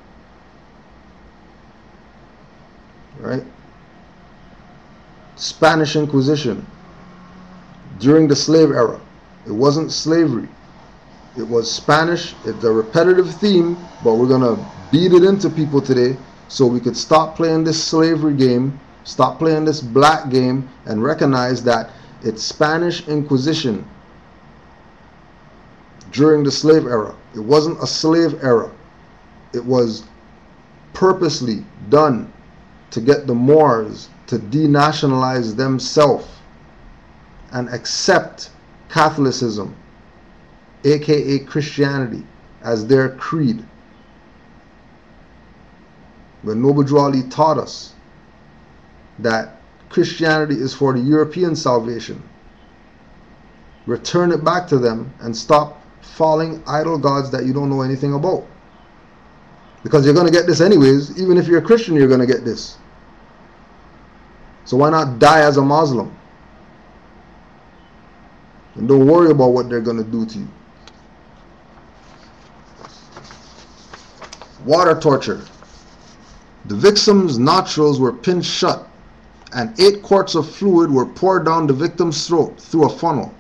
Right? Spanish Inquisition during the slave era. It wasn't slavery. It was Spanish. It's a repetitive theme, but we're going to beat it into people today so we could stop playing this slavery game, stop playing this black game, and recognize that it's Spanish Inquisition during the slave era. It wasn't a slave era. It was purposely done to get the Moors to denationalize themselves and accept Catholicism, aka Christianity, as their creed. When Noble Ali taught us that Christianity is for the European salvation, return it back to them and stop following idol gods that you don't know anything about. Because you're going to get this anyways. Even if you're a Christian, you're going to get this. So why not die as a Muslim? And don't worry about what they're going to do to you. Water torture. The victim's nostrils were pinched shut and 8 quarts of fluid were poured down the victim's throat through a funnel.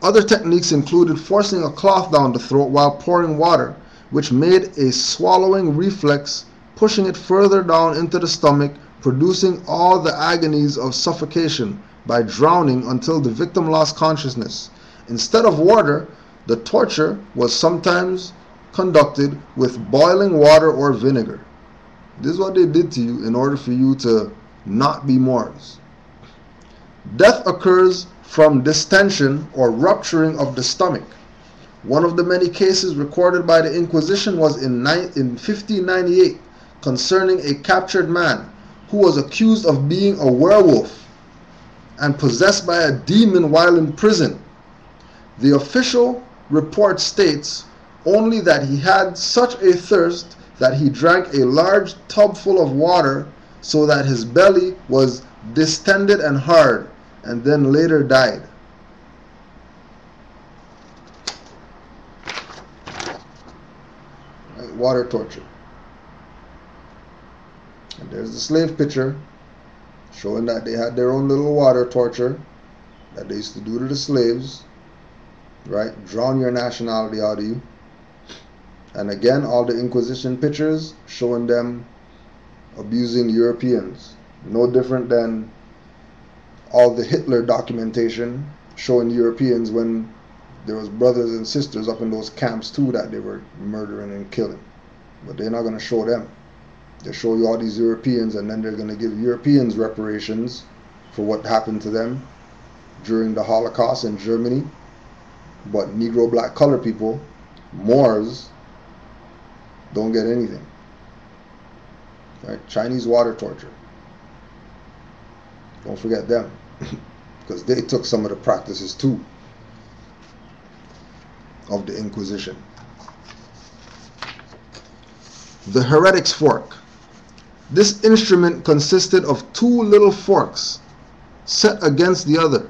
Other techniques included forcing a cloth down the throat while pouring water, which made a swallowing reflex, pushing it further down into the stomach, producing all the agonies of suffocation by drowning until the victim lost consciousness. Instead of water, the torture was sometimes conducted with boiling water or vinegar. This is what they did to you in order for you to not be Moors. Death occurs from distension or rupturing of the stomach. One of the many cases recorded by the Inquisition was in 1598 concerning a captured man who was accused of being a werewolf and possessed by a demon while in prison. The official report states only that he had such a thirst that he drank a large tub full of water so that his belly was distended and hard, and then later died. Right, water torture. And there's the slave picture showing that they had their own little water torture that they used to do to the slaves. Right? Drown your nationality out of you. And again, all the Inquisition pictures showing them abusing Europeans. No different than all the Hitler documentation showing Europeans when there was brothers and sisters up in those camps too that they were murdering and killing. But they're not going to show them. They show you all these Europeans, and then they're going to give Europeans reparations for what happened to them during the Holocaust in Germany. But Negro, black, color people, Moors, don't get anything. Right? Chinese water torture. Don't forget them. Because they took some of the practices too of the Inquisition. The heretic's fork. This instrument consisted of 2 little forks set against the other,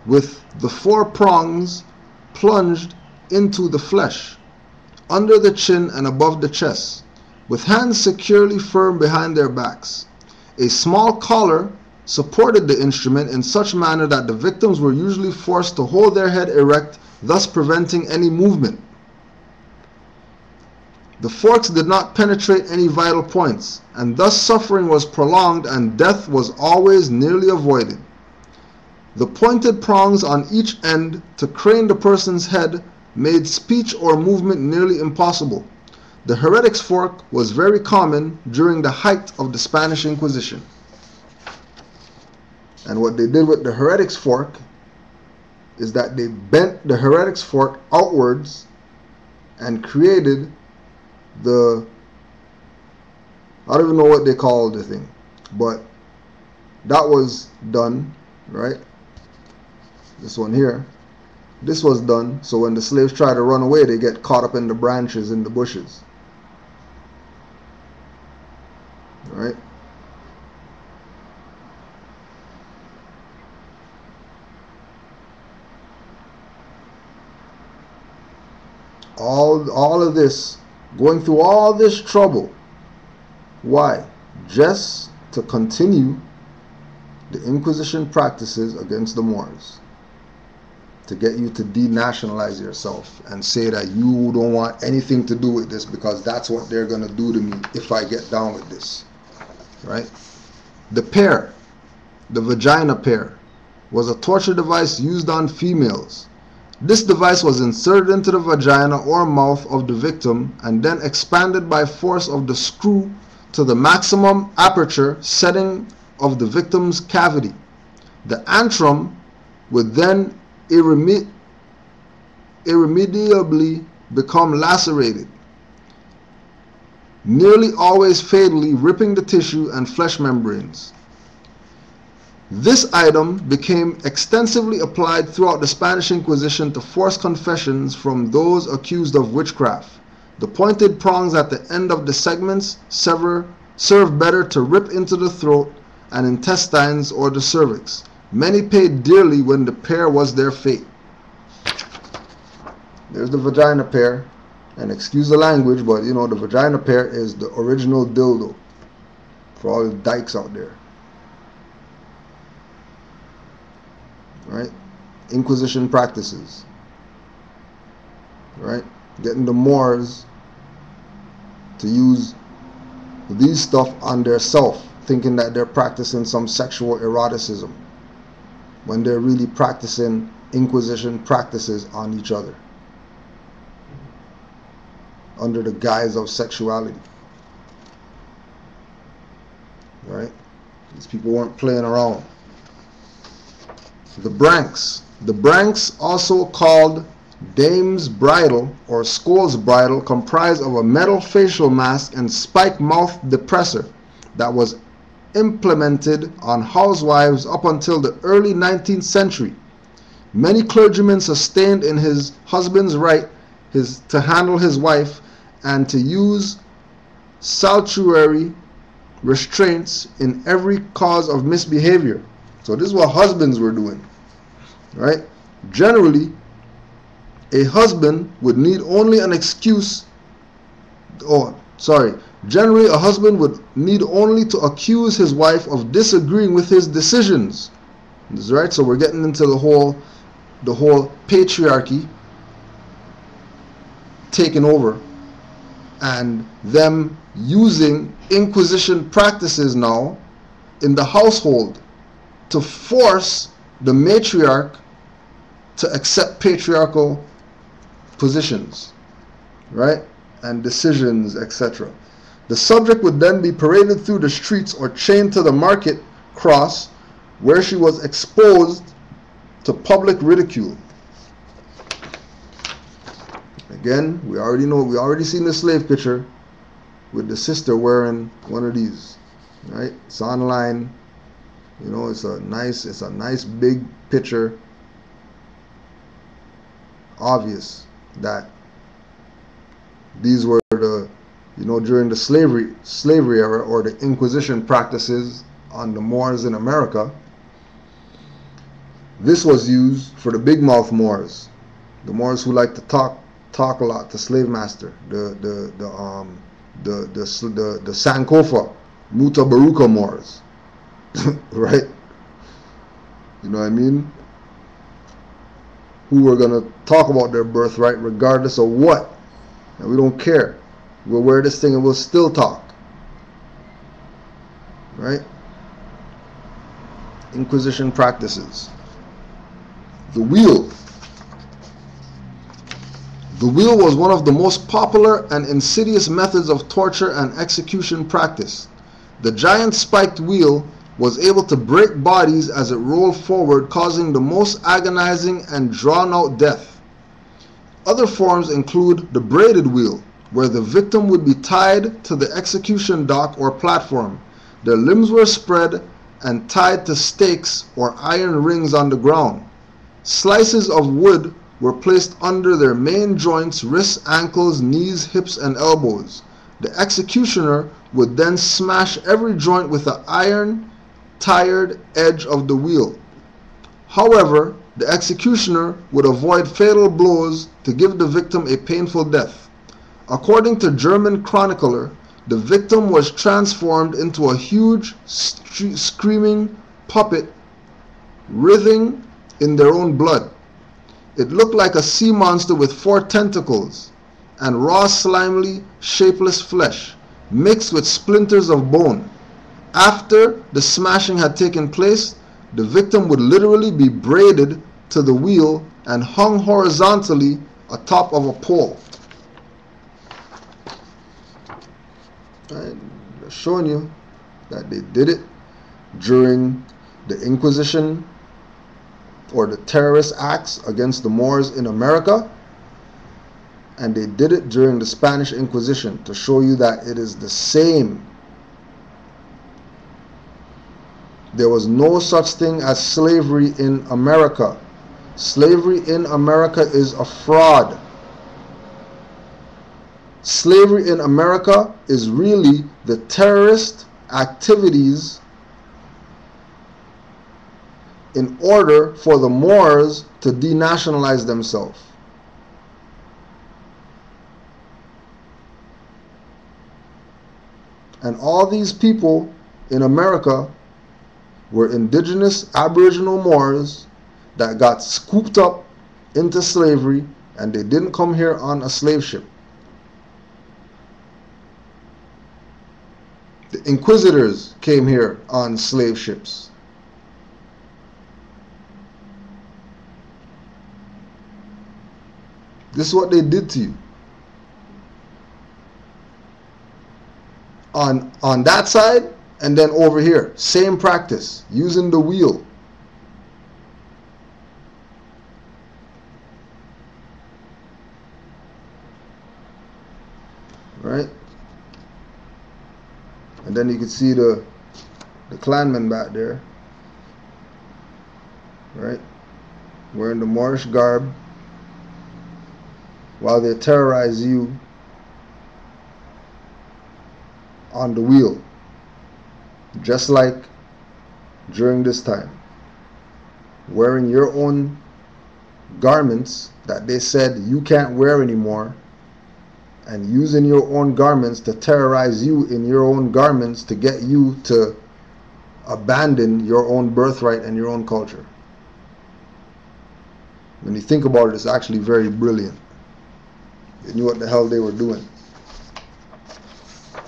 with the 4 prongs plunged into the flesh, under the chin and above the chest, with hands securely firm behind their backs. A small collar supported the instrument in such manner that the victims were usually forced to hold their head erect, thus preventing any movement. The forks did not penetrate any vital points, and thus suffering was prolonged and death was always nearly avoided. The pointed prongs on each end to crane the person's head made speech or movement nearly impossible. The heretic's fork was very common during the height of the Spanish Inquisition. And what they did with the heretic's fork is that they bent the heretic's fork outwards and created the, I don't even know what they call the thing, but that was done, right? This one here. This was done so when the slaves try to run away, they get caught up in the branches in the bushes. Right? All of this, going through all this trouble. Why? Just to continue the Inquisition practices against the Moors. to get you to denationalize yourself and say that you don't want anything to do with this because that's what they're going to do to me if I get down with this, right? The pear, the vagina pear, was a torture device used on females. This device was inserted into the vagina or mouth of the victim and then expanded by force of the screw to the maximum aperture setting of the victim's cavity. The antrum would then irremediably become lacerated, nearly always fatally ripping the tissue and flesh membranes. This item became extensively applied throughout the Spanish Inquisition to force confessions from those accused of witchcraft. The pointed prongs at the end of the segments serve better to rip into the throat and intestines or the cervix. Many paid dearly when the pear was their fate. There's the vagina pear, and excuse the language, but you know, the vagina pear is the original dildo for all the dykes out there. Right? Inquisition practices. Right? Getting the Moors to use these stuff on their self, thinking that they're practicing some sexual eroticism when they're really practicing Inquisition practices on each other under the guise of sexuality. Right? These people weren't playing around. The branks. The branks, also called dame's bridle or skull's bridle, comprised of a metal facial mask and spike mouth depressor that was implemented on housewives up until the early 19th century. Many clergymen sustained in his husband's right to handle his wife and to use salutary restraints in every cause of misbehavior. So this is what husbands were doing, right? Generally, a husband would need only an excuse. Generally, a husband would need only to accuse his wife of disagreeing with his decisions. This is right. So we're getting into the whole patriarchy taking over, and them using Inquisition practices now in the household to force the matriarch to accept patriarchal positions, right, and decisions, etc. The subject would then be paraded through the streets or chained to the market cross, where she was exposed to public ridicule. Again, we already seen the slave picture with the sister wearing one of these, right? It's online, you know, it's a nice big picture. Obvious that these were the, you know, during the slavery era or the Inquisition practices on the Moors in America. This was used for the big mouth Moors, the Moors who like to talk a lot, the slave master, the Sankofa, Mutabaruka Moors, right? You know what I mean? Who were gonna talk about their birthright regardless of what, and we don't care. We'll wear this thing and we'll still talk, right? Inquisition practices. The wheel. The wheel was one of the most popular and insidious methods of torture and execution practice. The giant spiked wheel was able to break bodies as it rolled forward, causing the most agonizing and drawn-out death. Other forms include the braided wheel, where the victim would be tied to the execution dock or platform. Their limbs were spread and tied to stakes or iron rings on the ground. Slices of wood were placed under their main joints, wrists, ankles, knees, hips, and elbows. The executioner would then smash every joint with the iron tired edge of the wheel. However, the executioner would avoid fatal blows to give the victim a painful death. According to German chronicler, the victim was transformed into a huge screaming puppet, writhing in their own blood. It looked like a sea monster with 4 tentacles and raw, slimy, shapeless flesh mixed with splinters of bone. After the smashing had taken place, the victim would literally be braided to the wheel and hung horizontally atop of a pole. Right? Showing you that they did it during the Inquisition or the terrorist acts against the Moors in America, and they did it during the Spanish Inquisition, to show you that it is the same. There was no such thing as slavery in America. Slavery in America is a fraud. Slavery in America is really the terrorist activities in order for the Moors to denationalize themselves. And all these people in America were indigenous Aboriginal Moors that got scooped up into slavery, and they didn't come here on a slave ship. The Inquisitors came here on slave ships. This is what they did to you. On that side, and then over here, same practice, using the wheel. Right? And then you can see the clanmen back there, right, wearing the Moorish garb, while they terrorize you on the wheel, just like during this time, wearing your own garments that they said you can't wear anymore, and using your own garments to terrorize you in your own garments to get you to abandon your own birthright and your own culture. When you think about it, it's actually very brilliant. They knew what the hell they were doing.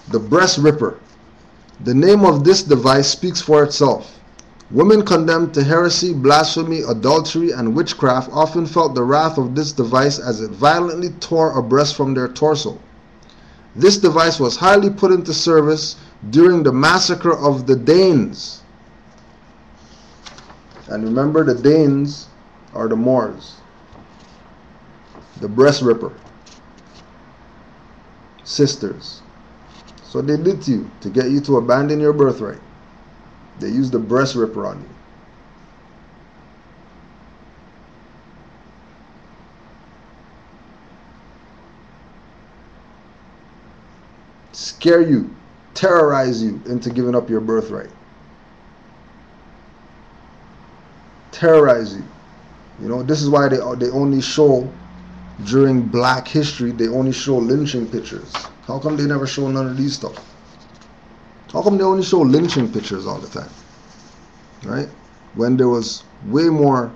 The breast ripper. The name of this device speaks for itself. Women condemned to heresy, blasphemy, adultery, and witchcraft often felt the wrath of this device as it violently tore a breast from their torso. This device was highly put into service during the massacre of the Danes. And remember, the Danes are the Moors. The breast ripper. Sisters. So they did to you to get you to abandon your birthright. They used the breast ripper on you. Scare you, terrorize you into giving up your birthright. Terrorize you. You know, this is why they only show, during Black history, they only show lynching pictures. How come they never show none of these stuff? How come they only show lynching pictures all the time? Right? When there was way more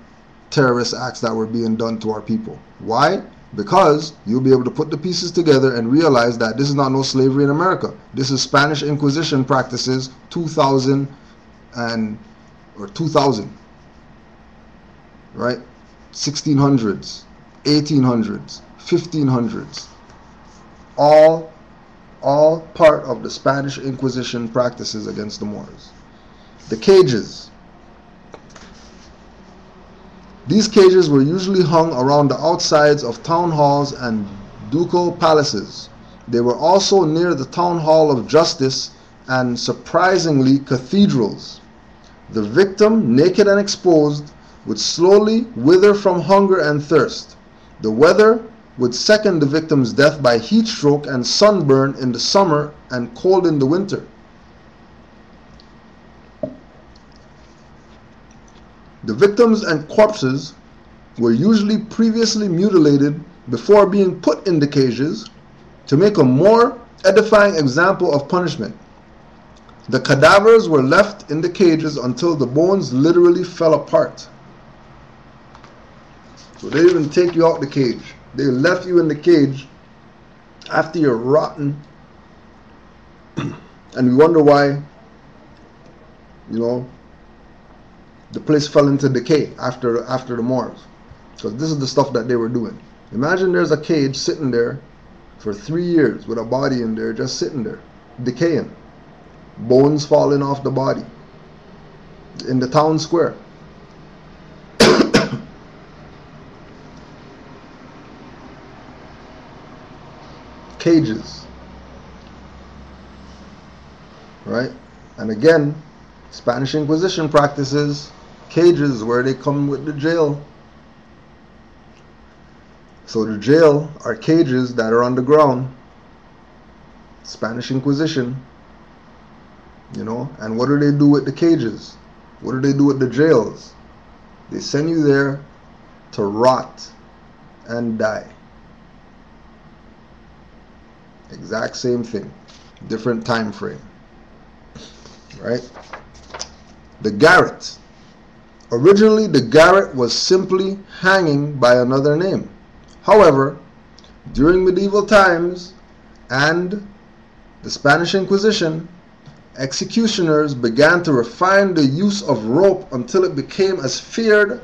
terrorist acts that were being done to our people. Why? Because you'll be able to put the pieces together and realize that this is not no slavery in America. This is Spanish Inquisition practices 2000. Right? 1600s, 1800s, 1500s. All part of the Spanish Inquisition practices against the Moors. The cages. These cages were usually hung around the outsides of town halls and ducal palaces. They were also near the town hall of justice and, surprisingly, cathedrals. The victim, naked and exposed, would slowly wither from hunger and thirst. The weather would second the victim's death by heat stroke and sunburn in the summer and cold in the winter. The victims and corpses were usually previously mutilated before being put in the cages to make a more edifying example of punishment. The cadavers were left in the cages until the bones literally fell apart. So they didn't even take you out the cage. They left you in the cage after you're rotten. And we wonder why, the place fell into decay after the Moors. Because this is the stuff that they were doing. Imagine there's a cage sitting there for 3 years with a body in there just sitting there, decaying. Bones falling off the body in the town square. Cages. Right? And again, Spanish Inquisition practices cages where they come with the jail. So the jail are cages that are on the ground. Spanish Inquisition. And what do they do with the cages? What do they do with the jails? They send you there to rot and die. Exact same thing. Different time frame. Right? The garrote. Originally, the garrote was simply hanging by another name. However, during medieval times and the Spanish Inquisition, executioners began to refine the use of rope until it became as feared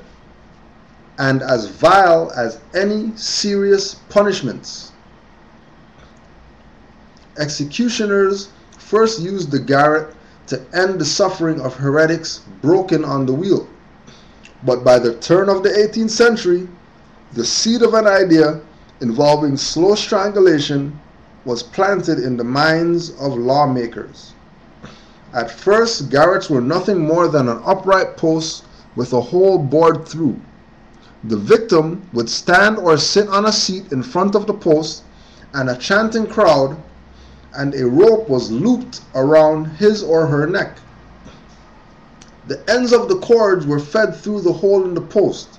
and as vile as any serious punishments. Executioners first used the garrote to end the suffering of heretics broken on the wheel. But by the turn of the 18th century, the seed of an idea involving slow strangulation was planted in the minds of lawmakers. At first, garrotes were nothing more than an upright post with a hole bored through. The victim would stand or sit on a seat in front of the post, and a chanting crowd and a rope was looped around his or her neck. The ends of the cords were fed through the hole in the post.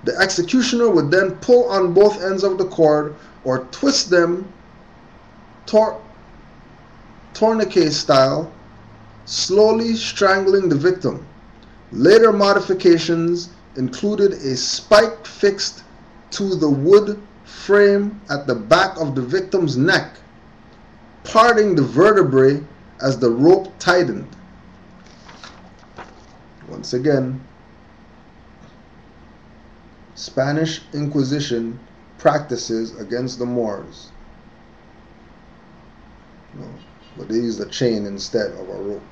The executioner would then pull on both ends of the cord or twist them tourniquet style, slowly strangling the victim. Later modifications included a spike fixed to the wood frame at the back of the victim's neck, parting the vertebrae as the rope tightened. Once again, Spanish Inquisition practices against the Moors. But they used a chain instead of a rope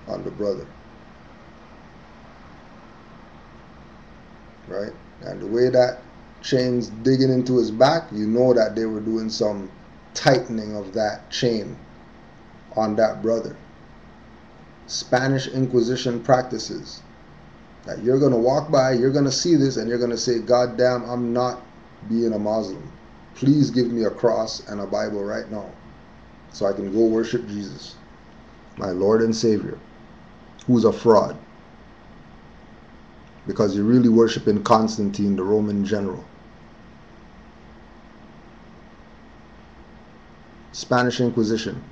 on the brother. Right? And the way that chain's digging into his back, you know that they were doing some tightening of that chain on that brother. Spanish Inquisition practices that you're going to walk by, you're going to see this, and you're going to say, God damn, I'm not being a Muslim. Please give me a cross and a Bible right now so I can go worship Jesus, my Lord and Savior, who's a fraud, because you're really worshiping Constantine, the Roman general. Spanish Inquisition.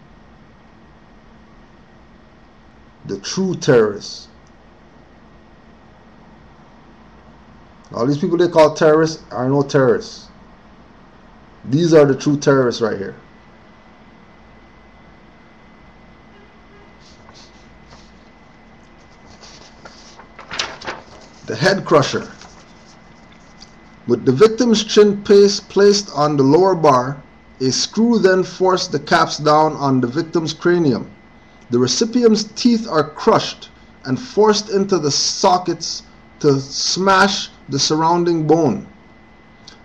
The true terrorists. All these people they call terrorists are no terrorists. These are the true terrorists right here. The head crusher. With the victim's chin placed on the lower bar, a screw then forced the caps down on the victim's cranium. The recipient's teeth are crushed and forced into the sockets to smash the surrounding bone.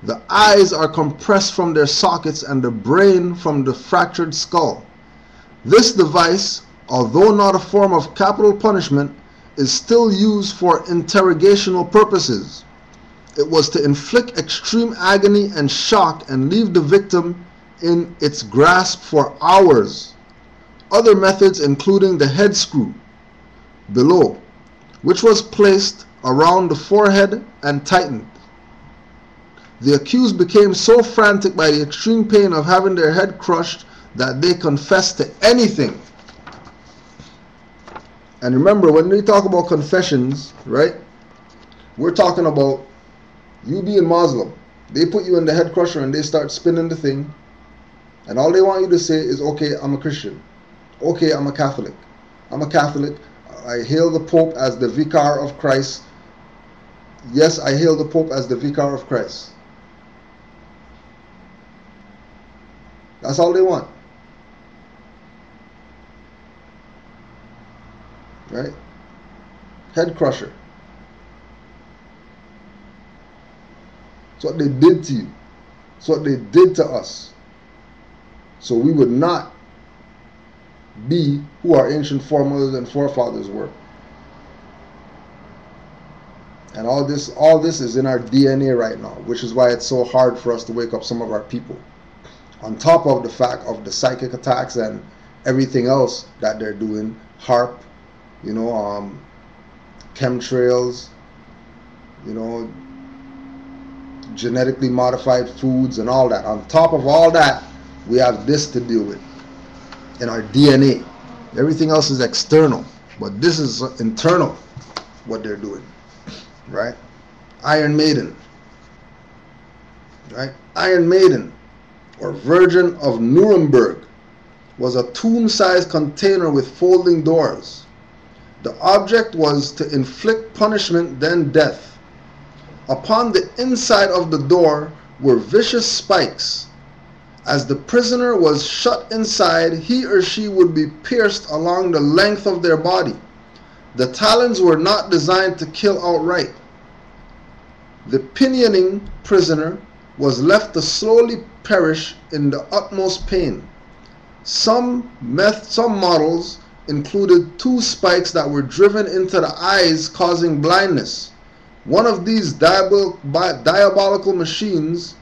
The eyes are compressed from their sockets and the brain from the fractured skull. This device, although not a form of capital punishment, is still used for interrogational purposes. It was to inflict extreme agony and shock and leave the victim in its grasp for hours. Other methods including the head screw below, which was placed around the forehead and tightened. The accused became so frantic by the extreme pain of having their head crushed that they confessed to anything. And remember, when we talk about confessions, right, we're talking about You being Muslim, they put you in the head crusher and they start spinning the thing, and all they want you to say is, okay, I'm a Christian. Okay, I'm a Catholic. I'm a Catholic. I hail the Pope as the Vicar of Christ. Yes, I hail the Pope as the Vicar of Christ. That's all they want. Right? Head crusher. It's what they did to you. It's what they did to us. So we would not be who our ancient foremothers and forefathers were. And all this is in our DNA right now, which is why it's so hard for us to wake up some of our people. On top of the fact of the psychic attacks and everything else that they're doing, HARP, chemtrails, genetically modified foods and all that. On top of all that, we have this to deal with in our DNA. Everything else is external, but this is internal, what they're doing. Right? Iron Maiden. Right? Iron Maiden, or Virgin of Nuremberg, was a tomb-sized container with folding doors. The object was to inflict punishment, then death. Upon the inside of the door were vicious spikes. As the prisoner was shut inside, he or she would be pierced along the length of their body. The talons were not designed to kill outright. The pinioning prisoner was left to slowly perish in the utmost pain. Some models included 2 spikes that were driven into the eyes, causing blindness. One of these diabolical machines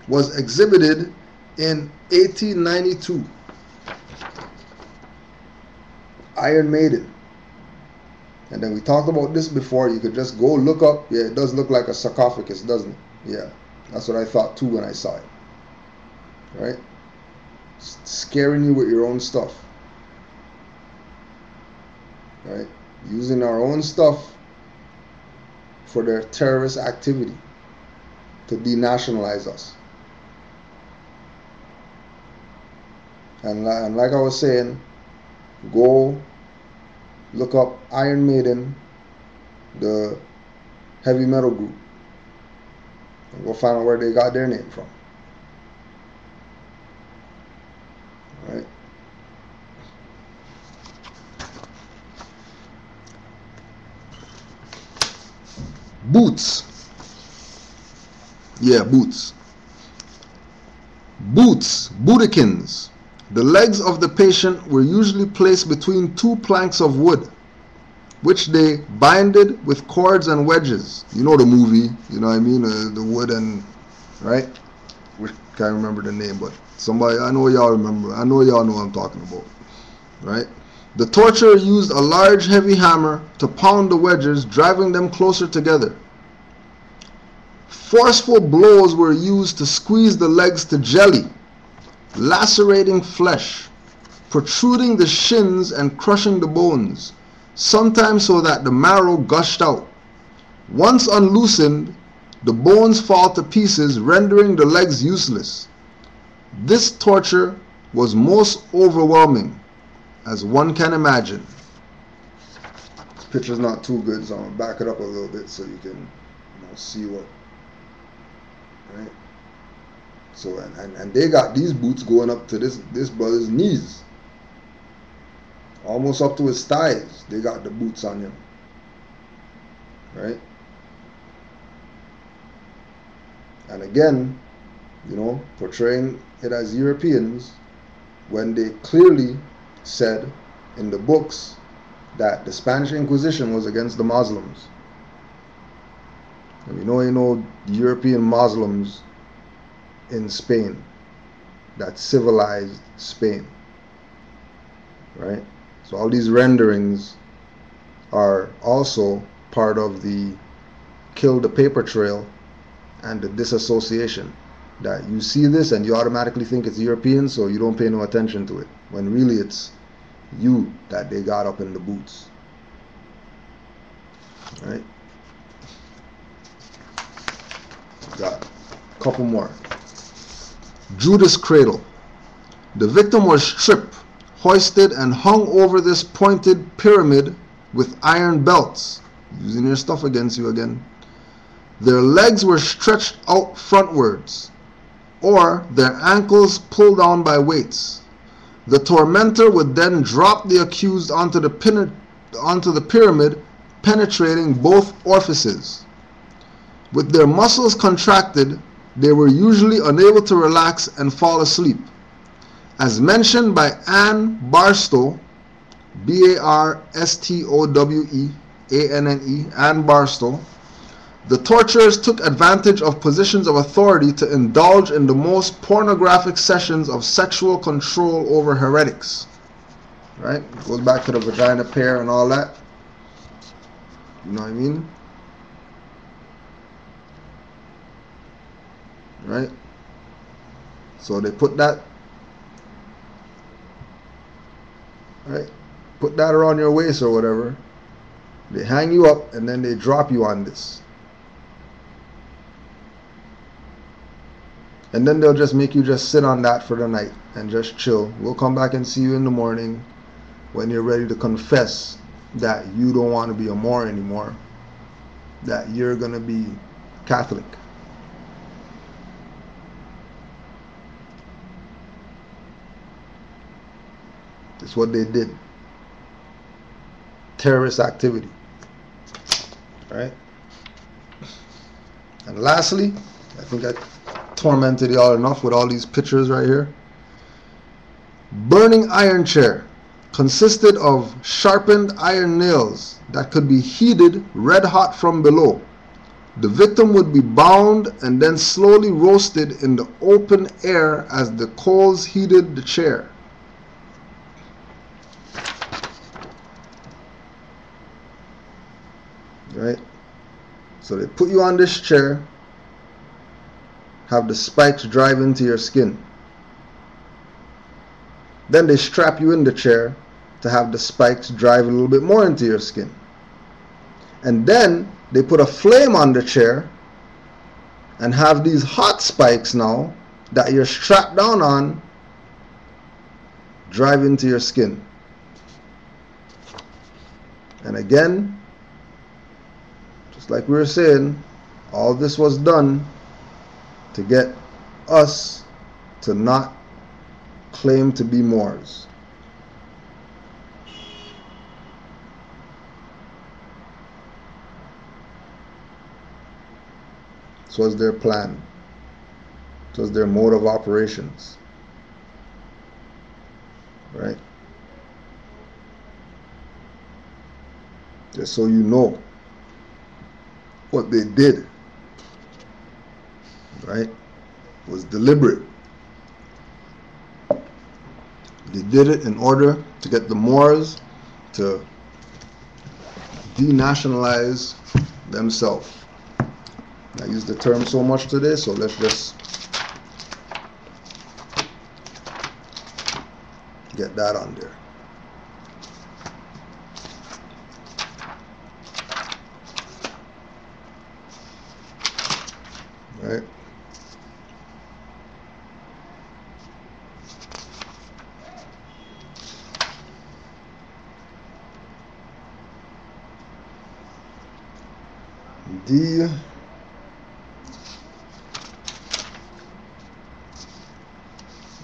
was exhibited in 1892. Iron Maiden. And then we talked about this before. You could just go look up. Yeah, it does look like a sarcophagus, doesn't it? Yeah, that's what I thought too when I saw it. Right? Scaring you with your own stuff. Right? Using our own stuff for their terrorist activity to denationalize us. And like I was saying, go look up Iron Maiden, the heavy metal group, and go find out where they got their name from. Right? Boots. Yeah, boots. Boots, bootykins. The legs of the patient were usually placed between 2 planks of wood, which they binded with cords and wedges. You know the movie, you know what I mean? The wood and, right? Can't remember the name, but somebody, I know y'all remember. I know y'all know what I'm talking about, right? The torturer used a large heavy hammer to pound the wedges, driving them closer together. Forceful blows were used to squeeze the legs to jelly, lacerating flesh, protruding the shins and crushing the bones, sometimes so that the marrow gushed out. Once unloosened, the bones fall to pieces, rendering the legs useless. This torture was most overwhelming, as one can imagine. This picture's not too good, so I'm going to back it up a little bit so you can see what, right? So, and they got these boots going up to this brother's knees, almost up to his thighs. They got the boots on him, right? And again, portraying it as Europeans, when they clearly said in the books that the Spanish Inquisition was against the Muslims. And European Muslims in Spain, that civilized Spain, right? So all these renderings are also part of the kill the paper trail and the disassociation, that you see this and you automatically think it's European, so you don't pay no attention to it, when really it's you that they got up in the boots, right? Got a couple more. Judas cradle. The victim was stripped, hoisted, and hung over this pointed pyramid with iron belts, using your stuff against you again. Their legs were stretched out frontwards, or their ankles pulled down by weights. The tormentor would then drop the accused onto the pyramid, penetrating both orifices. With their muscles contracted, they were usually unable to relax and fall asleep. As mentioned by Anne Barstow, B-A-R-S-T-O-W-E-A-N-N-E, Anne Barstow, the torturers took advantage of positions of authority to indulge in the most pornographic sessions of sexual control over heretics. Right? It goes back to the vagina pair and all that. You know what I mean? Right? So they put that, right? Put that around your waist or whatever. They hang you up and then they drop you on this. And then they'll just make you just sit on that for the night and just chill. We'll come back and see you in the morning when you're ready to confess that you don't want to be a Moor anymore, that you're going to be Catholic. That's what they did. Terrorist activity. Right? And lastly, I think I tormented y'all enough with all these pictures right here. Burning iron chair consisted of sharpened iron nails that could be heated red hot from below. The victim would be bound and then slowly roasted in the open air as the coals heated the chair. Right? So they put you on this chair, have the spikes drive into your skin. Then they strap you in the chair to have the spikes drive a little bit more into your skin. And then they put a flame on the chair and have these hot spikes now that you're strapped down on drive into your skin. And again, just like we were saying, all this was done to get us to not claim to be Moors. This was their plan. It was their mode of operations. Right? Just so you know what they did, right, was deliberate. They did it in order to get the Moors to denationalize themselves. I use the term so much today, so let's just get that on there. Right?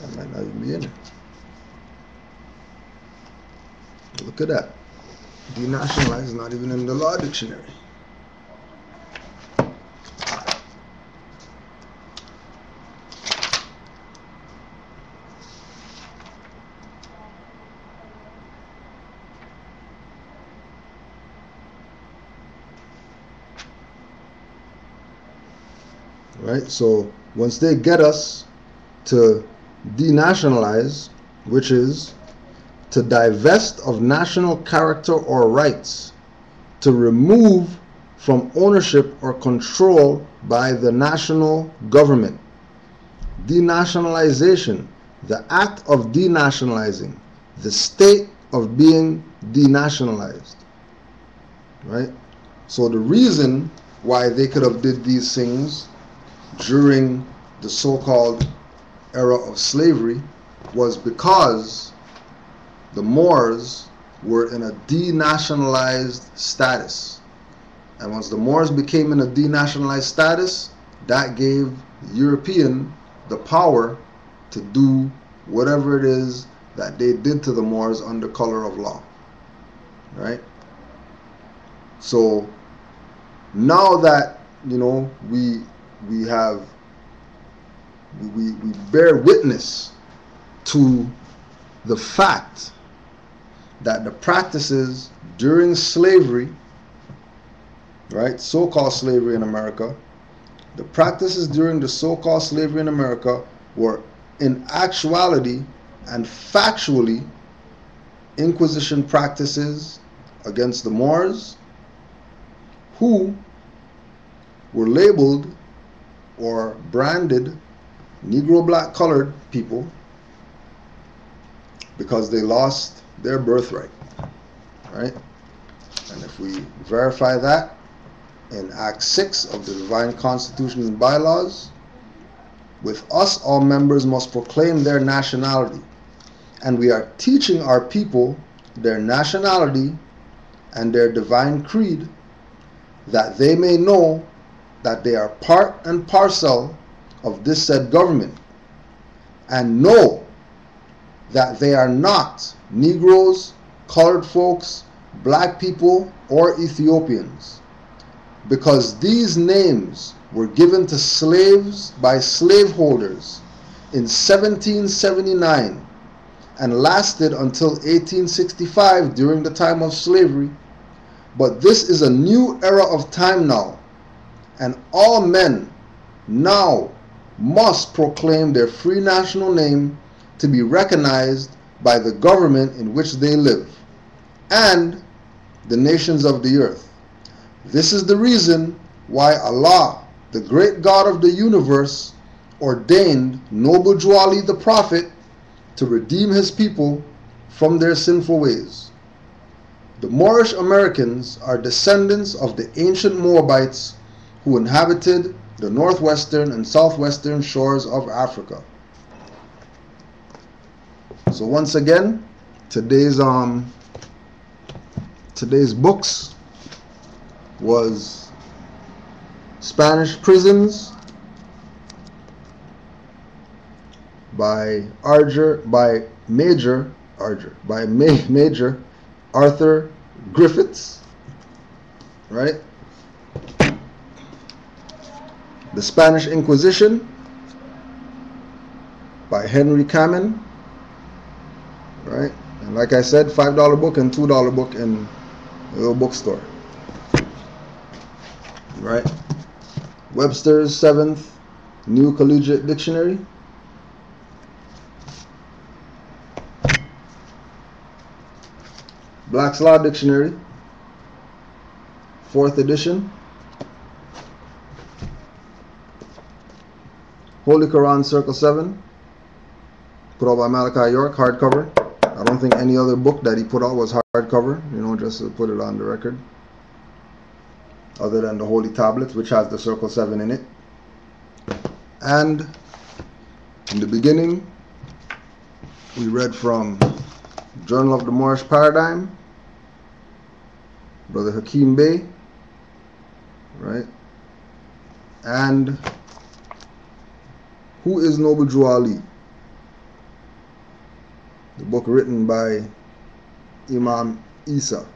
That might not even be in it. Look at that. Denationalize is not even in the law dictionary. Right? So once they get us to denationalize, which is to divest of national character or rights, to remove from ownership or control by the national government. Denationalization, the act of denationalizing, the state of being denationalized. Right? So the reason why they could have did these things during the so-called era of slavery was because the Moors were in a denationalized status. And once the Moors became in a denationalized status, that gave the European the power to do whatever it is that they did to the Moors under color of law. Right? So now that, you know, we bear witness to the fact that the practices during slavery, right, so-called slavery in America, the practices during the so-called slavery in America were in actuality and factually Inquisition practices against the Moors, who were labeled or branded Negro, black, colored people because they lost their birthright, right? And if we verify that in Act 6 of the Divine Constitution and Bylaws, with us all members must proclaim their nationality. And we are teaching our people their nationality and their divine creed, that they may know that they are part and parcel of this said government, and know that they are not Negroes, colored folks, black people, or Ethiopians, because these names were given to slaves by slaveholders in 1779 and lasted until 1865 during the time of slavery. But this is a new era of time now, and all men now must proclaim their free national name to be recognized by the government in which they live and the nations of the earth. This is the reason why Allah, the great God of the universe, ordained Noble Jew Ali the Prophet to redeem his people from their sinful ways. The Moorish Americans are descendants of the ancient Moabites who inhabited the northwestern and southwestern shores of Africa. So once again, today's books was Spanish Prisons by Major Arthur Griffiths, right? The Spanish Inquisition by Henry Kamen, right? And like I said, $5 book and $2 book in a little bookstore, right? Webster's 7th New Collegiate Dictionary, Black's Law Dictionary, 4th edition, Holy Quran Circle 7, put out by Malachi York, hardcover. I don't think any other book that he put out was hardcover, you know, just to put it on the record, other than the Holy Tablets, which has the Circle 7 in it. And in the beginning, we read from Journal of the Moorish Paradigm, Brother Hakeem Bey, right? And Who is Noble Jew Ali? The book written by Imam Isa.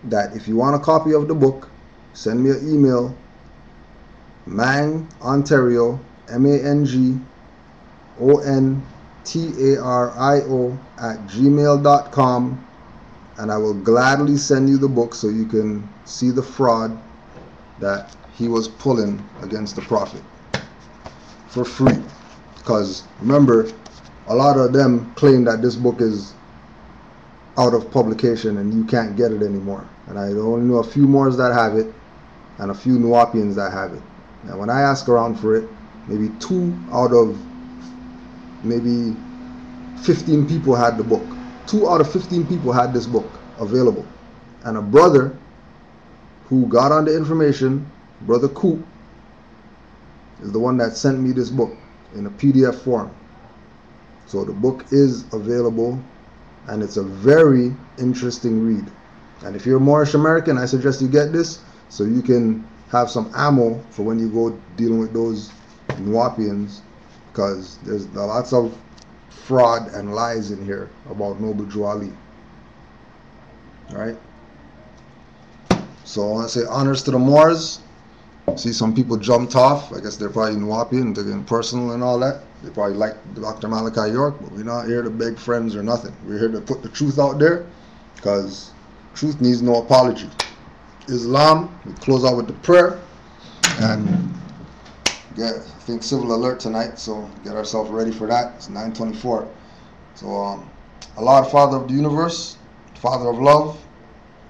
That if you want a copy of the book, send me an email, Ontario, MANGONTARIO @gmail.com, and I will gladly send you the book so you can see the fraud that he was pulling against the Prophet for free. Because remember, a lot of them claim that this book is out of publication and you can't get it anymore. And I only know a few Moors that have it and a few Nuwapians that have it. Now when I ask around for it, maybe 2 out of maybe 15 people had the book. 2 out of 15 people had this book available. And a brother who got on the information, Brother Coop, is the one that sent me this book in a PDF form. So the book is available, and it's a very interesting read. And if you're Moorish American, I suggest you get this so you can have some ammo for when you go dealing with those Nuwapians, because there's lots of fraud and lies in here about Noble Drew Ali. Alright? So I want to say honors to the Moors. See, some people jumped off. I guess they're probably Nuwapian, they're getting personal and all that. They probably like Dr. Malachi York, but we're not here to beg friends or nothing. We're here to put the truth out there, because truth needs no apology. Islam, we close out with the prayer, and get, I think, civil alert tonight, so get ourselves ready for that. It's 9:24. So Allah, the Father of the universe, Father of love,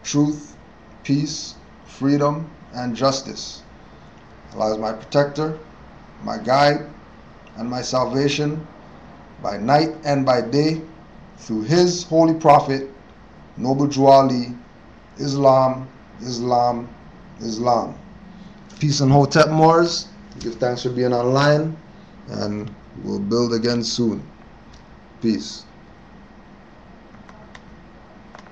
truth, peace, freedom, and justice. Allah is my protector, my guide, and my salvation by night and by day, through His holy prophet, Noble Drew Ali. Islam, Islam, Islam. Peace and Hotep, Moors. Give thanks for being online, and we'll build again soon. Peace.